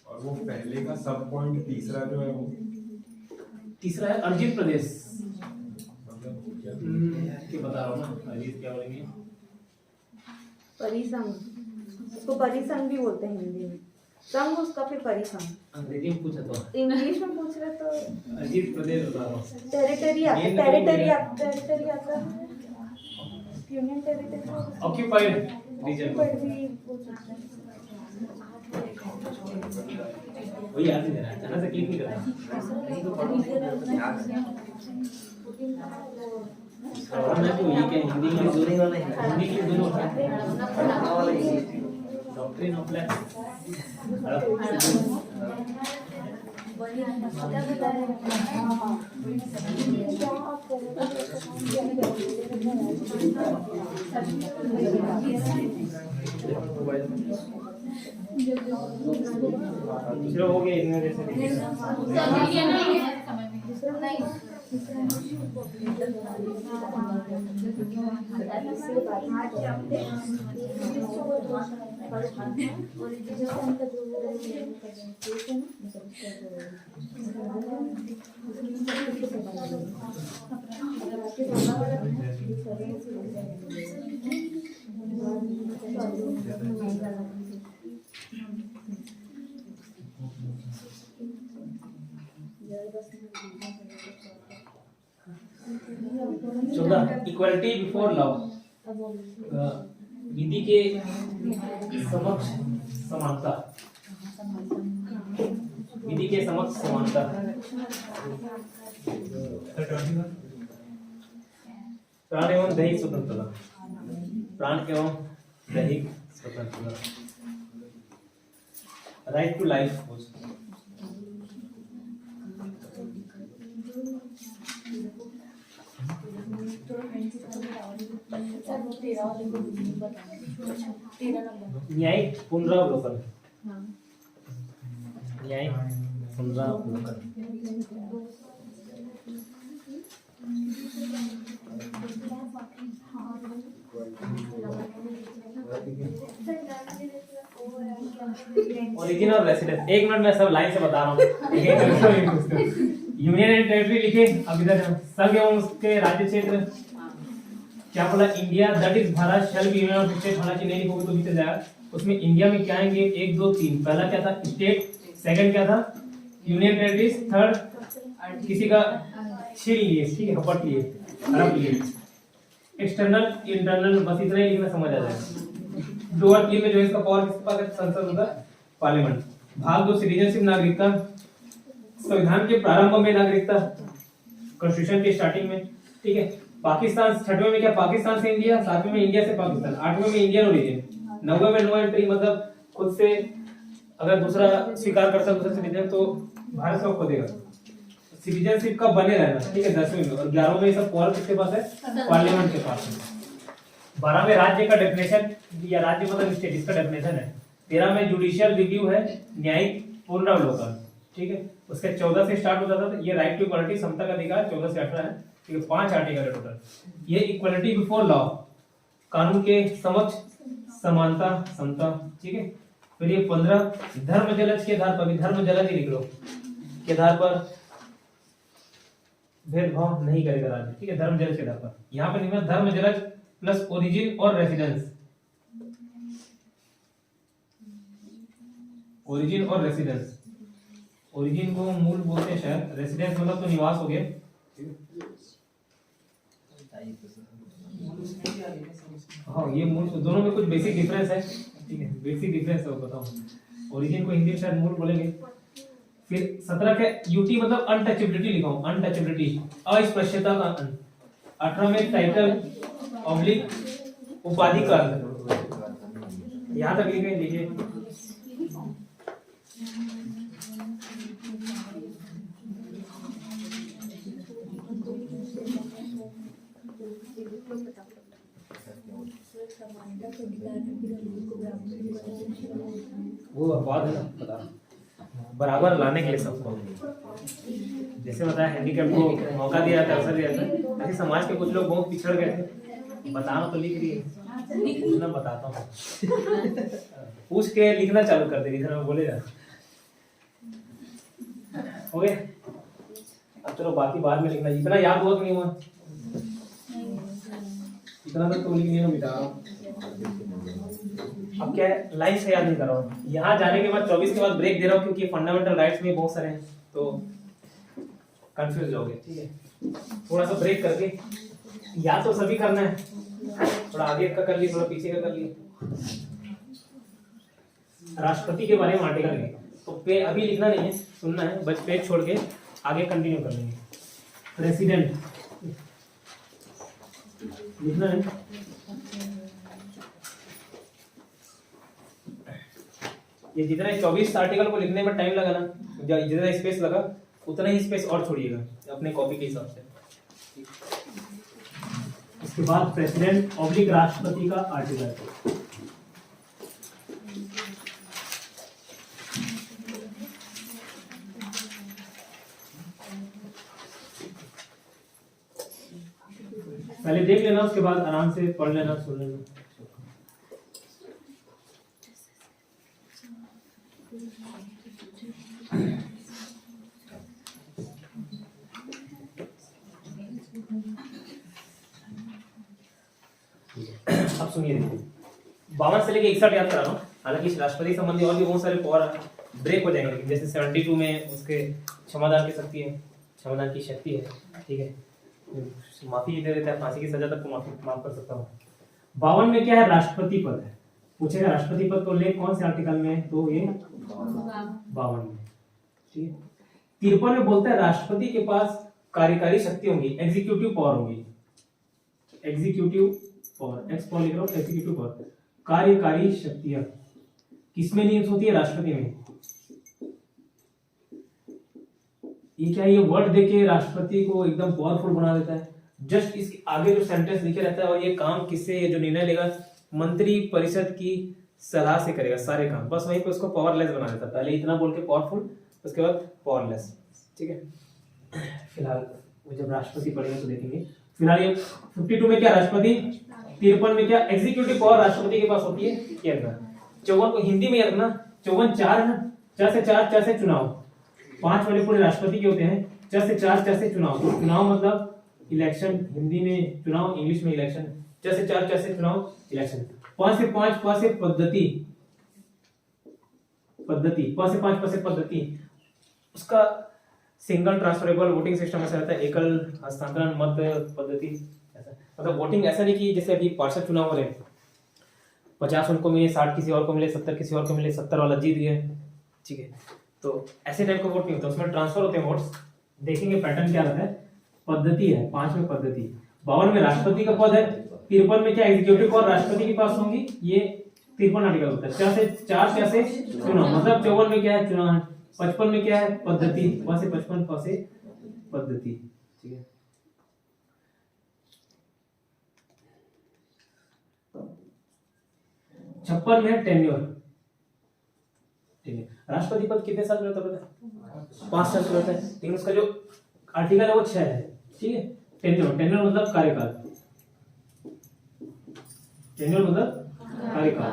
और वो पहले का सब पॉइंट तीसरा जो है वो तीसरा है अर्जित प्रदेश। क्या बता रहा हूँ ना, अर्जित क्या बोलेंगे? परिसंघ, इसको परिसंघ भी बोलते हैं हिंदी में। संग उसका फिर परेशान। अंग्रेजी में पूछा तो इंग्लिश में पूछ रहे तो अजीत प्रदेश बता रहा हूँ। टेरिटरी आता Main टेरिटरी तो आता टेरिटरी आता यूनियन टेरिटरी ऑक्यूपाइड रीजन पर भी पूछ सकते हैं। वही याद नहीं दे रहा है, अचानक से क्लिक नहीं कर रहा। और मैं तो ये क्या हिंदी इंग्लिश दोनों वाला है, हिंदी इंग्लिश दोनों होता है। डॉक्ट्रिन ऑफ लैब दूसरा हो गया इनमें जैसे चौदह इक्वलिटी बिफोर लॉ, विधि के समक्ष समानता, विधि के समक्ष समानता। प्राण एवं दैहिक स्वतंत्रता, प्राण एवं दैहिक स्वतंत्रता, राइट टू लाइफ। न्यायिक पुनरावलोकन, न्यायिक पुनरावलोकन। ओरिजिन और रेसिडेंस, एक मिनट में सब लाइन से बता रहा हूँ। यूनियन एंड टेरिटरी लिखे, अब इधर संघ एवं उसके राज्य क्षेत्र, क्या बोला, India that is Bharat shall be union of state, हालांकि नहीं लिखोगे तो भी चल जाएगा। उसमें इंडिया में क्या आएंगे, 1 2 3, पहला क्या था स्टेट, सेकंड क्या था यूनियन टेरिटरीज, थर्ड किसी का छीन लिए, ठीक है, हपट लिए, हड़प लिए, एक्सटर्नल इंटरनल, बस इतना ही लिखना समझ आ जाएगा। 2 और 3 में जो इसका पावर किसके पास है, संसद होगा, पार्लियामेंट। भाग 2 सिटीजनशिप, नागरिकता, संविधान के प्रारंभ में नागरिकता, कॉन्स्टिट्यूशन के स्टार्टिंग में, ठीक है। पाकिस्तान 6वें में क्या, पाकिस्तान से इंडिया, 7वें में इंडिया से पाकिस्तान, 8वें में इंडियन ओरिजिन, 9वें में नो एंट्री, मतलब खुद से अगर दूसरा स्वीकार करता है दूसरा सिटीजन तो भारत का खो देगा। सिटीजनशिप का बने रहना, ठीक है, 10वें में, और 11वें में सब पावर किसके पास है, पार्लियामेंट के पास है। 12 में राज्य का डेफिनेशन, या राज्य मतलब स्टेट, इसका डेफिनेशन है। 13 में जुडिशियल रिव्यू है, न्यायिक पुनरावलोकन, ठीक है। उसके 14 से स्टार्ट होता था, ये राइट टू इक्वालिटी, समता का अधिकार, 14 से 18 है, ठीक है, 5 आर्टिकल है टोटल। ये इक्वालिटी बिफोर लॉ, कानून के समक्ष समानता, समता, ठीक है। फिर ये 15 धर्म जलज के आधार पर, धर्म जलज ही लिख लो, के आधार पर भेदभाव नहीं करेगा राज्य, ठीक है, धर्म जलज के आधार पर। यहाँ पे लिखना धर्म जलज प्लस ओरिजिन और रेसिडेंस, ओरिजिन और रेसिडेंस। ओरिजिन को मूल बोलते हैं शायद, रेसिडेंस मतलब तो निवास हो गया। हाँ, ये मूल, दोनों में कुछ बेसिक डिफरेंस है, ठीक है, बेसिक डिफरेंस है वो बताओ। ओरिजिन को हिंदी में शायद मूल बोलेंगे। फिर 17 के यूटी मतलब अनटचेबिलिटी लिखा हूं, अनटचेबिलिटी, अस्पृश्यता का अन। 18 में टाइटल ऑब्लिक उपाधि का अर्थ, यहां तक लिखे, लिखिए। वो अपवाद है ना, बता बराबर लाने के लिए सबको, जैसे बताया हैंडीकैप को मौका दिया था, अवसर दिया था, ऐसे समाज के कुछ लोग बहुत पिछड़ गए थे। बताना तो लिख रही है, पूछना बताता हूँ। पूछ के लिखना चालू कर देगी, इधर मैं बोलेगा। हो गया, अब चलो बाकी बाद में लिखना। इतना याद हुआ कि नहीं हुआ, इतना तो लिखने में बिता रहा हूँ। अब क्या है, लाइन से याद नहीं कर रहा हूँ। यहाँ जाने के बाद 24 के बाद ब्रेक दे रहा हूँ क्योंकि फंडामेंटल राइट्स में बहुत सारे हैं तो कंफ्यूज जाओगे। ठीक है, थोड़ा सा ब्रेक करके या तो सभी करना है, थोड़ा आगे का कर लिए, थोड़ा पीछे का कर लिए। राष्ट्रपति के बारे में आर्टिकल है तो पे अभी लिखना नहीं है, सुनना है, बस पेज छोड़ के आगे कंटिन्यू कर लेंगे। प्रेसिडेंट लिखना है। ये जितना 24 आर्टिकल को लिखने में टाइम लगा ना, जितना स्पेस लगा उतना ही स्पेस और छोड़िएगा अपने कॉपी के हिसाब से। इसके बाद प्रेसिडेंट ऑब्लिक राष्ट्रपति का आर्टिकल। पहले देख लेना, उसके बाद आराम से पढ़ लेना, सुन लेना। अब सुनिए, देखिए 52 से लेके 61 याद करा रहा हूँ। हालांकि राष्ट्रपति संबंधी और भी बहुत सारे पावर ब्रेक हो जाएंगे, लेकिन जैसे 72 में उसके क्षमादान की शक्ति है, क्षमादान की शक्ति है। ठीक है, माफी दे देता है, फांसी की सजा तक को माफ कर सकता हूँ। 52 में क्या है, राष्ट्रपति पद है। पूछेगा राष्ट्रपति पद को ले कौन से आर्टिकल में, तो ये 52 में। ठीक है, 53 में बोलता है राष्ट्रपति के पास कार्यकारी शक्ति होंगी, एग्जीक्यूटिव पावर होगी। एग्जीक्यूटिव पावर, एक्स पावर लिख रहा हूं, एग्जीक्यूटिव पावर, कार्यकारी शक्तियां किसमें नियुक्त होती है, राष्ट्रपति में। ये क्या है, ये वर्ड देके राष्ट्रपति को एकदम पावरफुल बना देता है। जस्ट इसके आगे जो सेंटेंस लिखे रहता है, और ये काम किससे, ये जो निर्णय लेगा मंत्री परिषद की सलाह से करेगा सारे काम, बस वहीं पे उसको पावरलेस बना देता है। पहले इतना बोल के पावरफुल, उसके बाद पावरलेस। ठीक है, फिलहाल जब राष्ट्रपति पढ़ेगा तो देखेंगे। फिलहाल ये 52 में क्या, राष्ट्रपति। 53 में क्या, एग्जीक्यूटिव पावर राष्ट्रपति के पास होती है। क्या रखना, 54 को हिंदी में रखना, 54 4 है ना, 4 से 4, 4 से चुनाव, 5 वाले पूरे राष्ट्रपति के होते हैं, 4 से 4, 4 से चुनाव। तो चुनाव मतलब इलेक्शन, हिंदी में चुनाव, इंग्लिश में इलेक्शन। 4 से 4, 4 से चुनाव, इलेक्शन। 5 से 5, 5 से पद्धति, पद्धति 5 से 5, 5 से पद्धति। उसका सिंगल ट्रांसफरेबल वोटिंग सिस्टम ऐसा रहता है, एकल हस्तांतरण मत पद्धति। ऐसा मतलब वोटिंग ऐसा नहीं कि जैसे अभी पार्षद चुनाव हो रहे हैं, 50 उनको मिले, 60 किसी और को मिले, 70 किसी और को मिले, 70 वाला जीत गया। ठीक है, तो ऐसे टाइप का वोट नहीं होता, उसमें ट्रांसफर होते हैं वोट्स। देखेंगे पैटर्न क्या रहता है। पद्धति है 5 में पद्धति। 52 में राष्ट्रपति का पद है। 53 में क्या, एग्जीक्यूटिव और राष्ट्रपति के पास होंगी। ये 53 आर्टिकल होता है। 4 से 4, 4 से चुनाव मतलब 54 में क्या है, चुनाव है। 55 में क्या है, पद्धति, 5 से 55, 5 से पद्धति। ठीक है, छप्पन में टेन्योर। ठीक है, राष्ट्रपति पद कितने साल में होता है, 5 साल में होता है, लेकिन उसका जो आर्टिकल है वो 6 है। ठीक है, टेन्योर, टेन्योर मतलब कार्यकाल, टेन्योर मतलब कार्यकाल।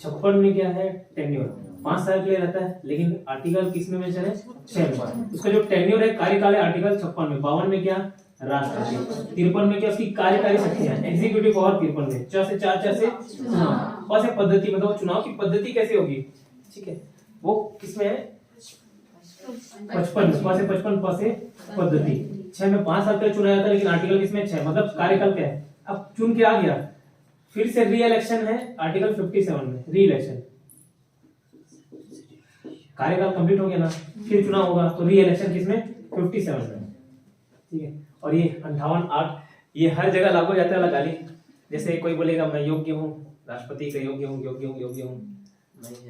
56 में क्या है, टेन्योर 5 साल के लिए रहता है, लेकिन आर्टिकल किस में मेंशन है, 6 में। उसका जो टेन्योर है, कार्यकाल है, आर्टिकल 56 में। 52 में क्या, राष्ट्रपति। 53 में क्या, उसकी कार्यकारी शक्तियां, एग्जीक्यूटिव पावर। 53 में 4 से 4, 4 से चुनाव, 5 से पद्धति मतलब चुनाव की पद्धति कैसे होगी। ठीक है, वो किसमें है, 55 में, 5 से 55, 5 से पद्धति। 6 में 5 साल के लिए चुना जाता है, लेकिन आर्टिकल किसमें, 6 मतलब कार्यकाल क्या है। अब चुन के आ गया, फिर से री इलेक्शन है, आर्टिकल 57 में री इलेक्शन। कार्यकाल कंप्लीट हो गया ना, फिर चुनाव होगा, तो री इलेक्शन किसमें, 57 में। ठीक है, और ये 58, 8 ये हर जगह लागू हो जाता है वाला गाली। जैसे कोई बोलेगा मैं योग्य हूँ, राष्ट्रपति का योग्य हूँ, योग्य हूँ, योग्य हूँ,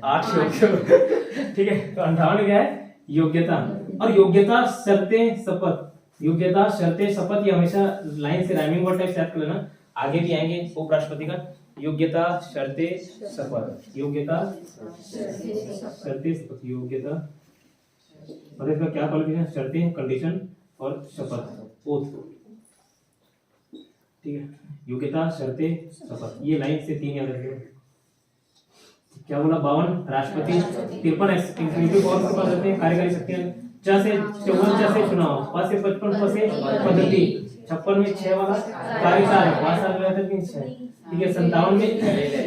8 योग्य हूँ। ठीक है, तो 58 क्या है, योग्यता। और योग्यता शर्तें शपथ, योग्यता शर्तें शपथ, ये हमेशा लाइन से राइमिंग वर्ड टाइप याद कर लेना, आगे भी आएंगे उपराष्ट्रपति का। योग्यता शर्तें शपथ, योग्यता शर्तें शपथ, योग्यता और इसका क्या क्वालिफिकेशन, शर्तें, कंडीशन और शपथ, ओथ। ठीक है, योग्यता शर्तें शपथ, ये लाइन से 3 याद रखिए। क्या बोला, 52 राष्ट्रपति, 53 एग्जीक्यूटिव पावर के पास रहते हैं, कार्यकारी शक्तियां। 4 से 54, 4 से चुनाव, 5 से 55, 5 से पद्धति। 56 में 6 वाला कार्यकाल, 5 साल में रहता है, 6। ठीक है, 57 में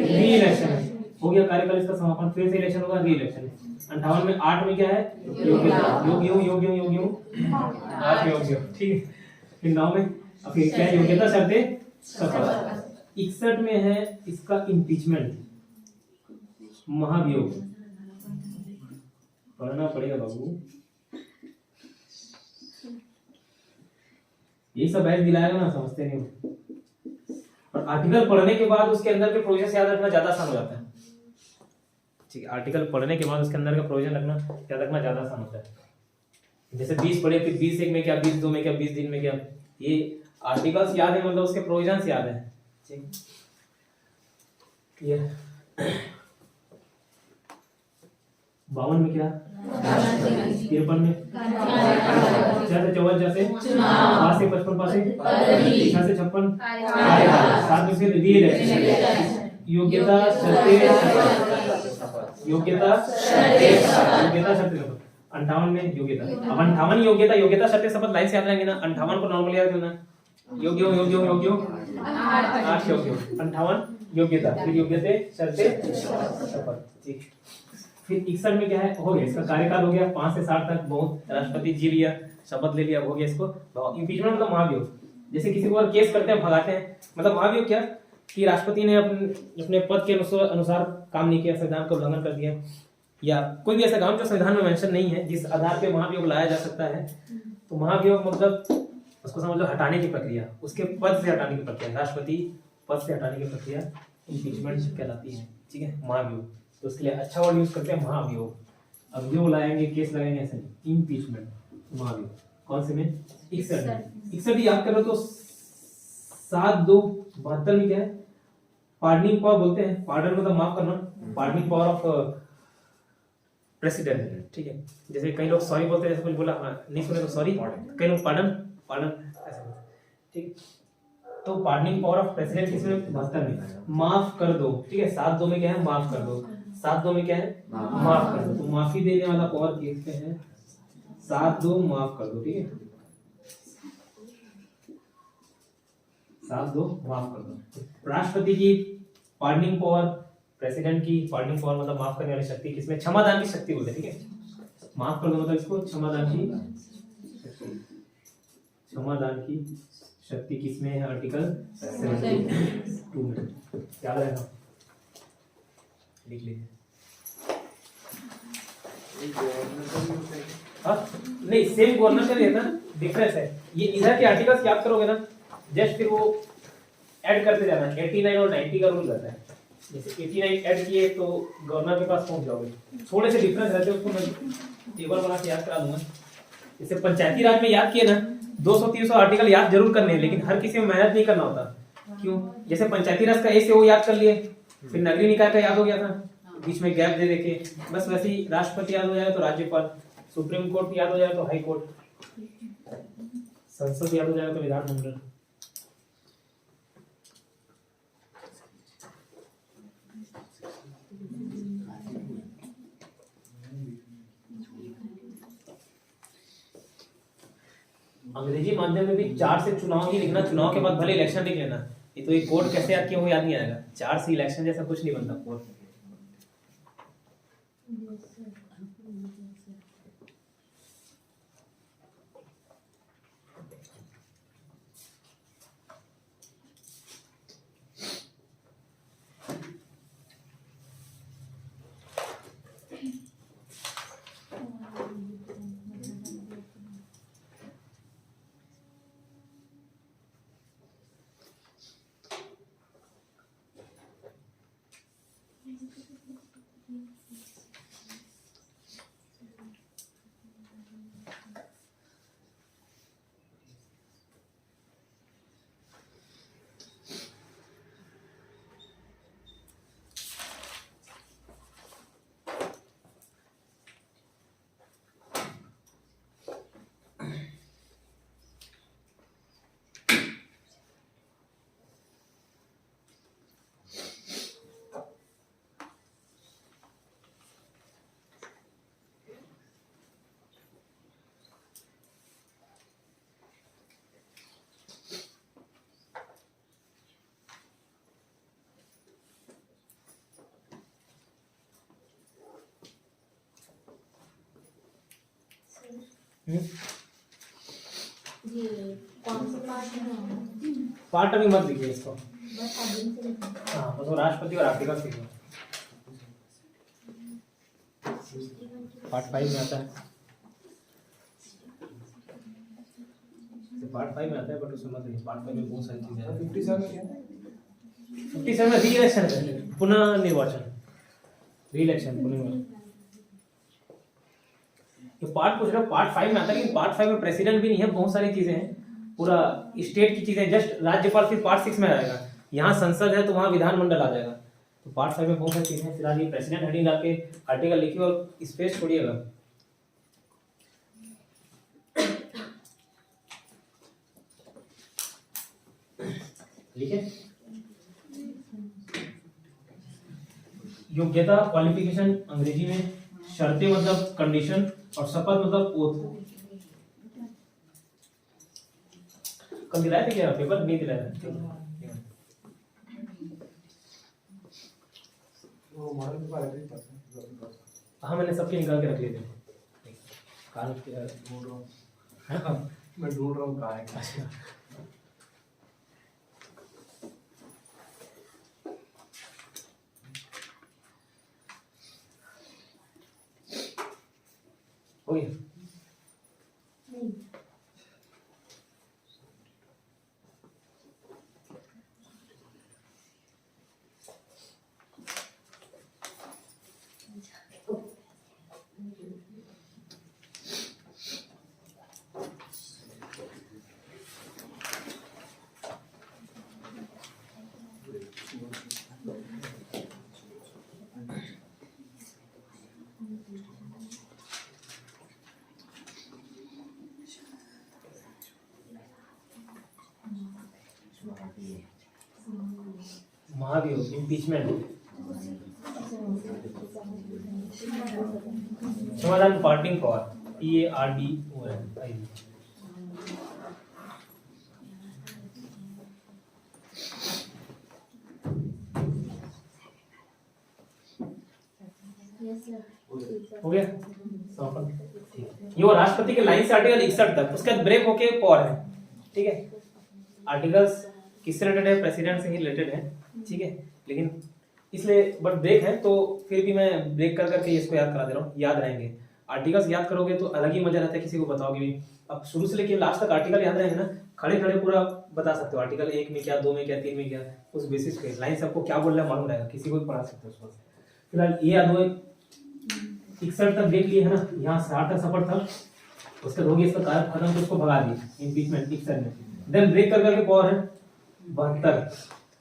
री इलेक्शन है, हो गया कार्यकाल इसका समापन, फिर से इलेक्शन होगा, री इलेक्शन। 58 में 8 में क्या है योग्यता, योग 8 में योग, ठीक है। फिर 9 में फिर क्या है योग्यता शर्तें शपथ। 61 में है इसका इम्पीचमेंट, महाभियोग। पढ़ना पड़ेगा बाबू, ये सब बैच दिलाएगा ना, समझते नहीं हो। और आर्टिकल पढ़ने के बाद उसके अंदर के प्रोविजन याद रखना ज्यादा आसान हो जाता है, ठीक है। आर्टिकल पढ़ने के बाद उसके अंदर का प्रोविजन रखना याद रखना ज्यादा आसान होता है। जैसे 20 पढ़े, फिर 20 एक में क्या, 20 2 में क्या, 20 3 में क्या, ये आर्टिकल्स याद है, मतलब उसके प्रोविजंस याद है, ठीक। क्लियर। 52 में क्या, 53 में 4 से 54, 4 से 5 से 55, 5 से 6 से 56, 7 में फिर री इलेक्शन, योग्यता शर्तें, योग्यता शर्तें 58 में योग्यता। अब 58 योग्यता शर्तें शपथ लाइन से याद रहेंगे ना। 58 को नॉर्मल याद करना, योग्य 8 योग्य, 58 योग्यता, फिर योग्यते शर्तें शपथ, ठीक। फिर 61 में क्या है, हो गया इसका कार्यकाल, हो गया 5 से 60 तक, बहुत राष्ट्रपति जी लिया, शपथ ले लिया, हो गया इसको इम्पीचमेंट, मतलब महाभियोग। जैसे किसी को केस करते हैं, भगाते हैं, मतलब महाभियोग क्या कि राष्ट्रपति ने अपने पद के अनुसार काम नहीं किया, संविधान का उल्लंघन कर दिया, या कोई भी ऐसा काम जो संविधान में मेंशन नहीं है, जिस आधार पे महाभियोग लाया जा सकता है। तो महाभियोग मतलब उसको समझ लो हटाने की प्रक्रिया, उसके पद से हटाने की प्रक्रिया, राष्ट्रपति पद से हटाने की प्रक्रिया इम्पीचमेंट कहलाती है, ठीक है, महाभियोग। तो उसके लिए अच्छा वर्ड यूज करते हैं महाभियोग। अभियोग लाएंगे, केस लगाएंगे, ऐसे नहीं, इम्पीचमेंट, महाभियोग। कौन से में, 61 याद करो तो 7/2/72 में क्या है, पार्डनिंग पावर बोलते हैं, पार्डन मतलब माफ करना, पार्डनिंग पावर ऑफ प्रेसिडेंट, ठीक है। जैसे कई लोग सॉरी बोलते हैं, जैसे कुछ बोला हाँ नहीं सुने तो सॉरी, कई लोग पार्डन ऐसा बोलते हैं, ठीक। तो पार्डनिंग पावर ऑफ प्रेसिडेंट किसमें, 72 में, माफ कर दो, ठीक है। 7/2 में क्या है, माफ कर दो, 7/2 में क्या है, माफ कर दो। तो माफी देने वाला पावर कहते हैं 7/2 माफ कर दो, ठीक है, 7/2 माफ कर दो। राष्ट्रपति की पार्डनिंग पावर, प्रेसिडेंट की पार्डनिंग पावर मतलब माफ करने वाली शक्ति किसमें, क्षमादान की शक्ति बोलते हैं, ठीक है। माफ कर दो मतलब इसको क्षमादान की शक्ति किसमें है, आर्टिकल 72 में। याद रहेगा, लिख लीजिए। हाँ नहीं, सेम गवर्नर का नहीं है ना, डिफरेंस है। ये इधर के आर्टिकल्स याद करोगे ना, जस्ट फिर वो ऐड करते जाना है। 89 और 90 का रूल रहता है, जैसे 89 ऐड किए तो गवर्नर के पास पहुंच जाओगे। थोड़े से डिफरेंस रहते हैं, उसको मैं टेबल बना के याद करा दूंगा। जैसे पंचायती राज में याद किए ना, 200-300 आर्टिकल याद जरूर करने हैं, लेकिन हर किसी में मेहनत नहीं करना होता। क्यों, जैसे पंचायती राज का ए से ओ याद कर लिए, फिर नगरीय निकाय का याद हो गया था, बीच में गैप दे देके, बस वैसे ही राष्ट्रपति याद हो जाएगा तो राज्यपाल, सुप्रीम कोर्ट याद हो जाएगा तो हाई कोर्ट, संसद याद हो जाएगा तो विधानमंडल। अंग्रेजी माध्यम में भी 4 से चुनाव ही लिखना, चुनाव के बाद भले इलेक्शन लिख लेना। ये तो एक कोड कैसे याद किया वो याद नहीं आएगा, 4 से इलेक्शन जैसा कुछ नहीं बनता कोड। ये कौन से पार्ट में? पार्ट अभी मत लिखिए इसको, बस आगे से लिखो। हाँ बस वो राष्ट्रपति और आर्टिकल्स लिखो। पार्ट 5 में आता है, पार्ट 5 में आता है, बट उसमें मत लिखिए। पार्ट 5 में बहुत सारी चीजें हैं। 57 क्या है? 57 में री-इलेक्शन है, पुनः निर्वाचन, री-इलेक्शन पुनः। ये पार्ट पूछ रहा हूँ, पार्ट 5 में आता है, लेकिन पार्ट 5 में प्रेसिडेंट भी नहीं है, बहुत सारी चीजें हैं, पूरा स्टेट की चीजें, जस्ट राज्यपाल फिर पार्ट 6 में आएगा। यहाँ संसद है तो वहाँ विधानमंडल आ जाएगा। तो पार्ट 5 में बहुत सारी चीजें हैं। फिलहाल ये प्रेसिडेंट हेडिंग डाल के आर्टिकल लिखिए और स्पेस छोड़िएगा। लिखे योग्यता क्वालिफिकेशन अंग्रेजी में, शर्तें मतलब कंडीशन, और शपथ मतलब ओथ। कल दिलाए थे क्या पेपर? नहीं दिलाया था। वो हमारे को आया नहीं पता। हाँ मैंने सबके निकाल के रख लिए थे। कारण क्या ढूंढ रहा हूँ, है? मैं ढूंढ रहा हूँ कहाँ है। अच्छा हो गया। नहीं महाभियोग, इम्पीचमेंट, समाधान, parting power, PARDON। Yes sir. हो गया समापन। ठीक है, ये वो राष्ट्रपति के लाइन से आर्टिकल 61 तक, उसके बाद ब्रेक होके पावर है। ठीक है, आर्टिकल्स किससे रिलेटेड है? प्रेसिडेंट से ही रिलेटेड है। ठीक है, लेकिन इसलिए बट ब्रेक है तो फिर भी मैं ब्रेक कर करके इसको याद करा दे रहा हूँ, याद रहेंगे। आर्टिकल्स याद करोगे तो अलग ही मजा रहता है, किसी को बताओगे भी। अब शुरू से लेके लास्ट तक आर्टिकल याद रहेंगे ना, खड़े खड़े पूरा बता सकते हो आर्टिकल 1 में क्या, 2 में क्या, 3 में क्या, उस बेसिस पे लाइन सबको क्या बोल रहा है मालूम रहेगा, किसी को भी पढ़ा सकते हो उसको। फिलहाल ये याद हो, 61 तक देख लिए है ना, यहाँ 60 का सफर था, उसके होगी इसका कार्य खत्म, तो उसको भगा दिए इम्पीचमेंट 61 में। देन ब्रेक कर करके पावर है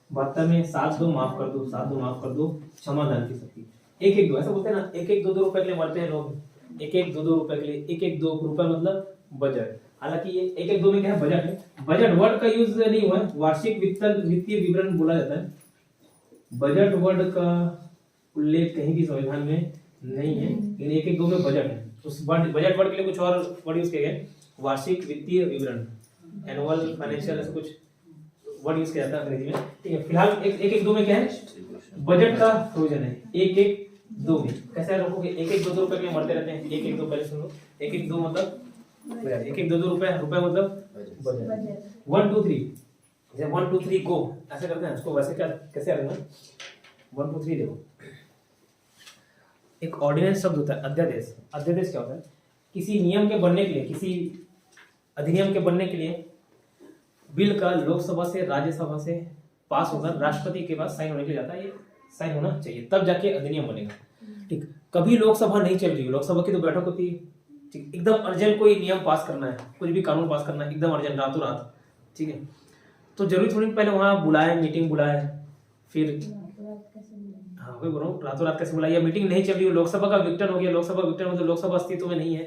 72 में 7-2 माफ कर दो, 7-2 माफ कर दो, क्षमादान की शक्ति। 1-1-2 ऐसा बोलते हैं ना, 1-1, 2-2 रुपए के लिए मरते हैं लोग, 1-1, 2-2 रुपए के लिए। 1-1, 2 रुपए मतलब बजट। हालांकि ये 1-1, 2 में क्या है? बजट है। बजट वर्ड का यूज नहीं हुआ है, वार्षिक वित्तीय विवरण बोला जाता है। बजट वर्ड का उल्लेख कहीं भी संविधान में नहीं है, लेकिन 1-1, 2 में बजट है। उस बजट वर्ड के लिए कुछ और वर्ड यूज किए गए, वार्षिक वित्तीय विवरण, एनुअल फाइनेंशियल, ऐसा कुछ वर्ड यूज किया जाता है अंग्रेजी में। ठीक है, फिलहाल 1-1-2 में क्या है? बजट का प्रोविजन है। 1-1-2 में कैसे रखोगे? 1-1, 2-2 रुपए के लिए मरते रहते हैं। 1-1, 2 पहले सुन लो, 1-1, 2 मतलब 1-1, 2-2 रुपए, रुपए मतलब बजट। 1 2 3 जैसे 1 2 3 गो ऐसे करते हैं, उसको वैसे क्या कैसे करना? 1 2 3 देखो, एक ऑर्डिनेंस शब्द होता है, अध्यादेश। अध्यादेश क्या होता है? किसी नियम के बनने के लिए, किसी अधिनियम के बनने के लिए बिल का लोकसभा से, राज्यसभा से पास होकर राष्ट्रपति के पास साइन होने के लिए जाता है। ये साइन होना चाहिए, तब जाके अधिनियम बनेगा। ठीक, कभी लोकसभा नहीं चल रही, लोकसभा की तो बैठक होती है, ठीक, एकदम अर्जेंट कोई नियम पास करना है, कुछ भी कानून पास करना है, एकदम अर्जेंट, रातों रात। ठीक है, तो जरूरी थोड़ी पहले वहाँ बुलाए, मीटिंग बुलाए, फिर हाँ वही बोल रहा हूँ, रातों रात कैसे बुलाइए? मीटिंग नहीं चल रही हो, लोकसभा का विघटन हो गया, लोकसभा विघटन मतलब लोकसभा अस्तित्व में नहीं है।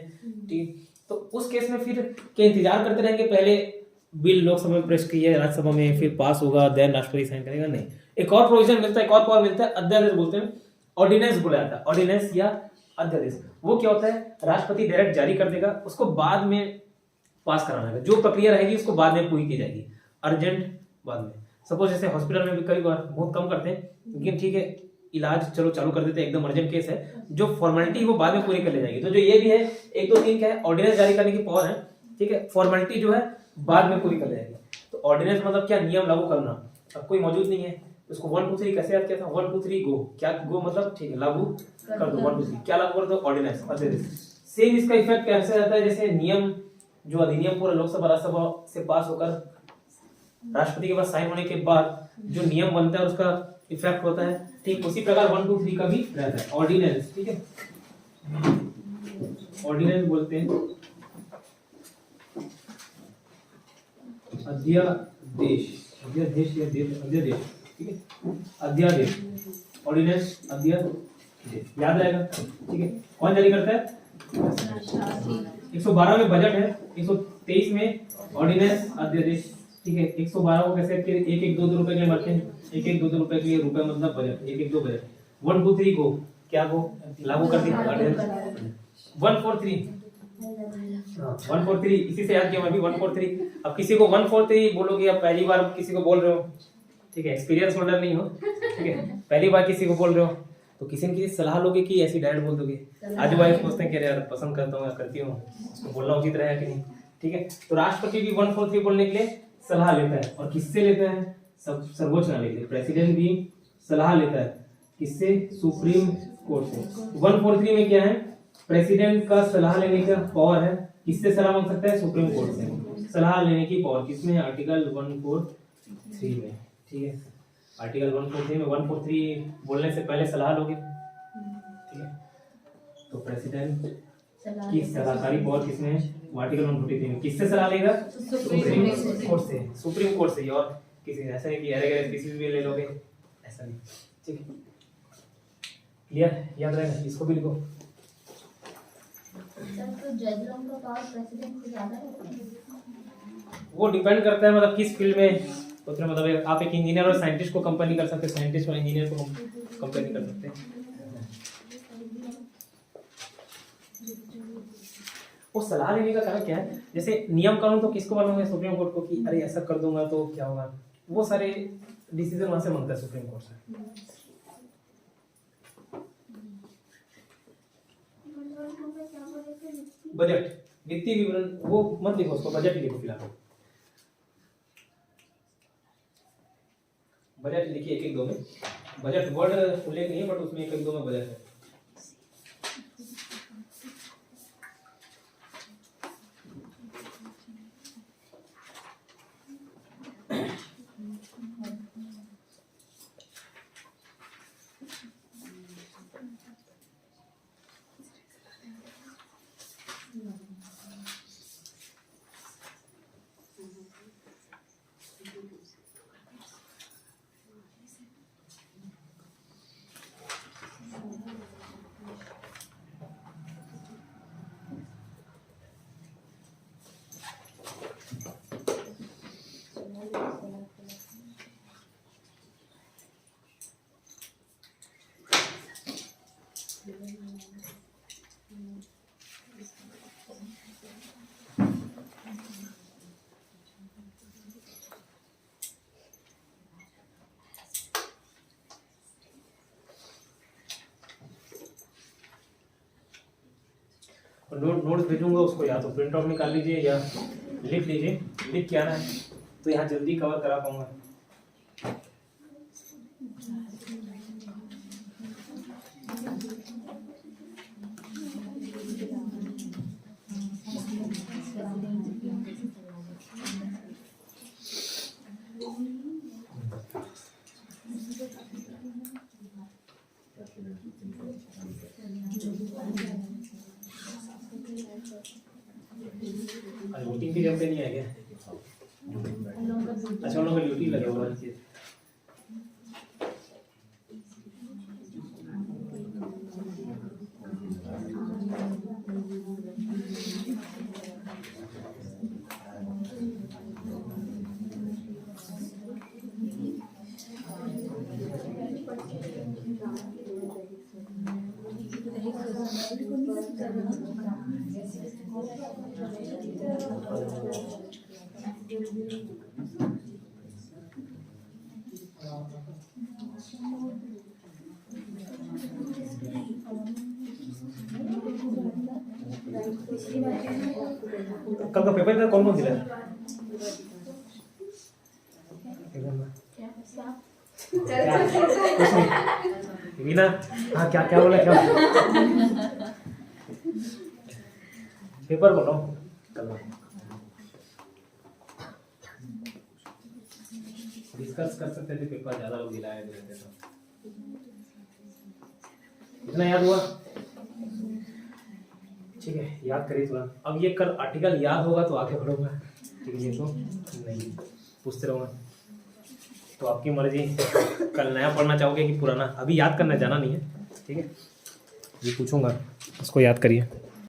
ठीक, तो उस केस में फिर क्या इंतजार करते रहेंगे? पहले बिल लोकसभा में पेश किया, राज्यसभा में फिर पास होगा, देन राष्ट्रपति साइन करेगा? नहीं, एक और प्रोविजन मिलता है, एक और पावर मिलता है, अध्यादेश बोलते हैं, ऑर्डिनेंस बोला जाता है। ऑर्डिनेंस या अध्यादेश वो क्या होता है? राष्ट्रपति डायरेक्ट जारी कर देगा, उसको बाद में पास कराना है, जो प्रक्रिया रहेगी उसको बाद में पूरी की जाएगी, अर्जेंट बाद में। सपोज जैसे हॉस्पिटल में भी कई बार बहुत कम करते हैं, लेकिन ठीक है इलाज चलो चालू कर देते हैं, एकदम अर्जेंट केस है, जो फॉर्मेलिटी वो बाद में पूरी कर ले जाएगी। तो जो ये भी है 1 2 3 क्या है, ऑर्डिनेंस जारी करने की पावर है, ठीक है, फॉर्मेलिटी जो है बाद में पूरी कर ले जाएगी। तो ऑर्डिनेंस मतलब क्या, नियम लागू करना। अब कोई मौजूद नहीं है, उसको 1 2 3 कैसे याद किया था, 1 2 3 गो, क्या गो मतलब, ठीक है, लागू कर दो 1 2 3, क्या लागू कर दो, ऑर्डिनेंस। सेम इसका इफेक्ट कैसे रहता है, जैसे नियम जो अधिनियम पूरा लोकसभा राज्यसभा से पास होकर राष्ट्रपति के पास साइन होने के बाद जो नियम बनता है उसका इफेक्ट होता है, ठीक उसी प्रकार 1 2 3 का भी रहता है, ऑर्डिनेंस, ठीक है। ऑर्डिनेंस बोलते हैं अध्यादेश, अध्यादेश या अध्यादेश, ठीक है, अध्यादेश, ऑर्डिनेंस, अध्यादेश, याद रहेगा, ठीक है। कौन जारी करता है, 112 में बजट है, 123 में ऑर्डिनेंस अध्यादेश, ठीक है। 112 को कैसे, 1 1 2 2 रुपए के लिए मरते हैं, 1 1 2 2 रुपए के लिए, रुपए मतलब बजट, 1 1 2 बजट। 1 2 3 को क्या को लागू कर दिया, ऑर्डिनेंस। 1 4 3 1 4 3 इसी से याद किया मैं भी, 1 4 3। अब किसी को 1 4 3 बोलोगे, अब पहली बार किसी को बोल रहे हो, ठीक है, एक्सपीरियंस होल्डर नहीं हो, ठीक है, पहली बार किसी को बोल रहे हो, तो किसी न किसी सलाह लोगे कि ऐसी डायरेक्ट बोल दोगे, आजू बाजू पूछते हैं कि यार पसंद करता हूँ या करती हूँ, उसको बोलना उचित रहेगा कि नहीं, ठीक है। तो राष्ट्रपति भी 1 4 3 बोलने के लिए सलाह लेता है, और किससे लेता है, सर्वोच्च न्यायालय से। प्रेसिडेंट भी सलाह लेता है, किससे, सुप्रीम कोर्ट से। 1 4 3 में क्या है, प्रेसिडेंट का सलाह लेने का पावर है, किससे सलाह मांग सकता है, सुप्रीम कोर्ट से सलाह लेने की पावर, किसमें, आर्टिकल 143 में, ठीक है। आर्टिकल 143 में 143 बोलने से पहले सलाह लोगे, ठीक है। तो प्रेसिडेंट की सलाहकारी पावर किसमें है, आर्टिकल 143 में, किससे सलाह लेगा, सुप्रीम कोर्ट से, सुप्रीम कोर्ट से। और किसी ऐसा नहीं कि अरे किसी भी ले लोगे, ऐसा नहीं, ठीक है, क्लियर, याद रहेगा, इसको भी लिखो। तो जज लोगों का पावर प्रेसिडेंट से ज्यादा है, वो डिपेंड करता है मतलब किस फील्ड में, उसमें मतलब आप एक इंजीनियर और साइंटिस्ट को कंपेयर नहीं कर सकते, साइंटिस्ट और इंजीनियर को कंपेयर नहीं कर सकते। वो सलाह लेने का कारण क्या है, जैसे नियम कानून तो किसको बनाओगे, सुप्रीम कोर्ट को, कि अरे ऐसा कर दूंगा तो क्या होगा, वो सारे डिसीजन वहां से मांगता है सुप्रीम कोर्ट से। बजट, वित्तीय विवरण, वो मत लिखो, उसको बजट ही लिखो फिलहाल, बजट लिखिए 1 1 2 में, बजट वर्ड उल्लेख नहीं है बट उसमें 1 1 2 में बजट है। नोट्स भेजूंगा, उसको या तो प्रिंट आउट निकाल लीजिए या लिख लीजिए, लिख के आना है तो यहाँ जल्दी कवर करा पाऊंगा। वोटिंग की जब पे नहीं है क्या, अच्छा उन लोगों का ड्यूटी लगा हुआ है। कल का पेपर था कौन कौन दिला? वीना, हाँ क्या क्या बोला क्या? पेपर बोलो कल डिस्कस कर सकते थे, पेपर ज्यादा लोग दिलाए देते तो इतना याद हुआ? ठीक है, याद करिए थोड़ा। अब ये कल आर्टिकल याद होगा तो आगे बढ़ूंगा, ठीक है? ये तो नहीं पूछते रहूँगा तो आपकी मर्जी। कल नया पढ़ना चाहोगे कि पुराना? अभी याद करना जाना नहीं है, ठीक है? ये पूछूंगा, उसको याद करिए।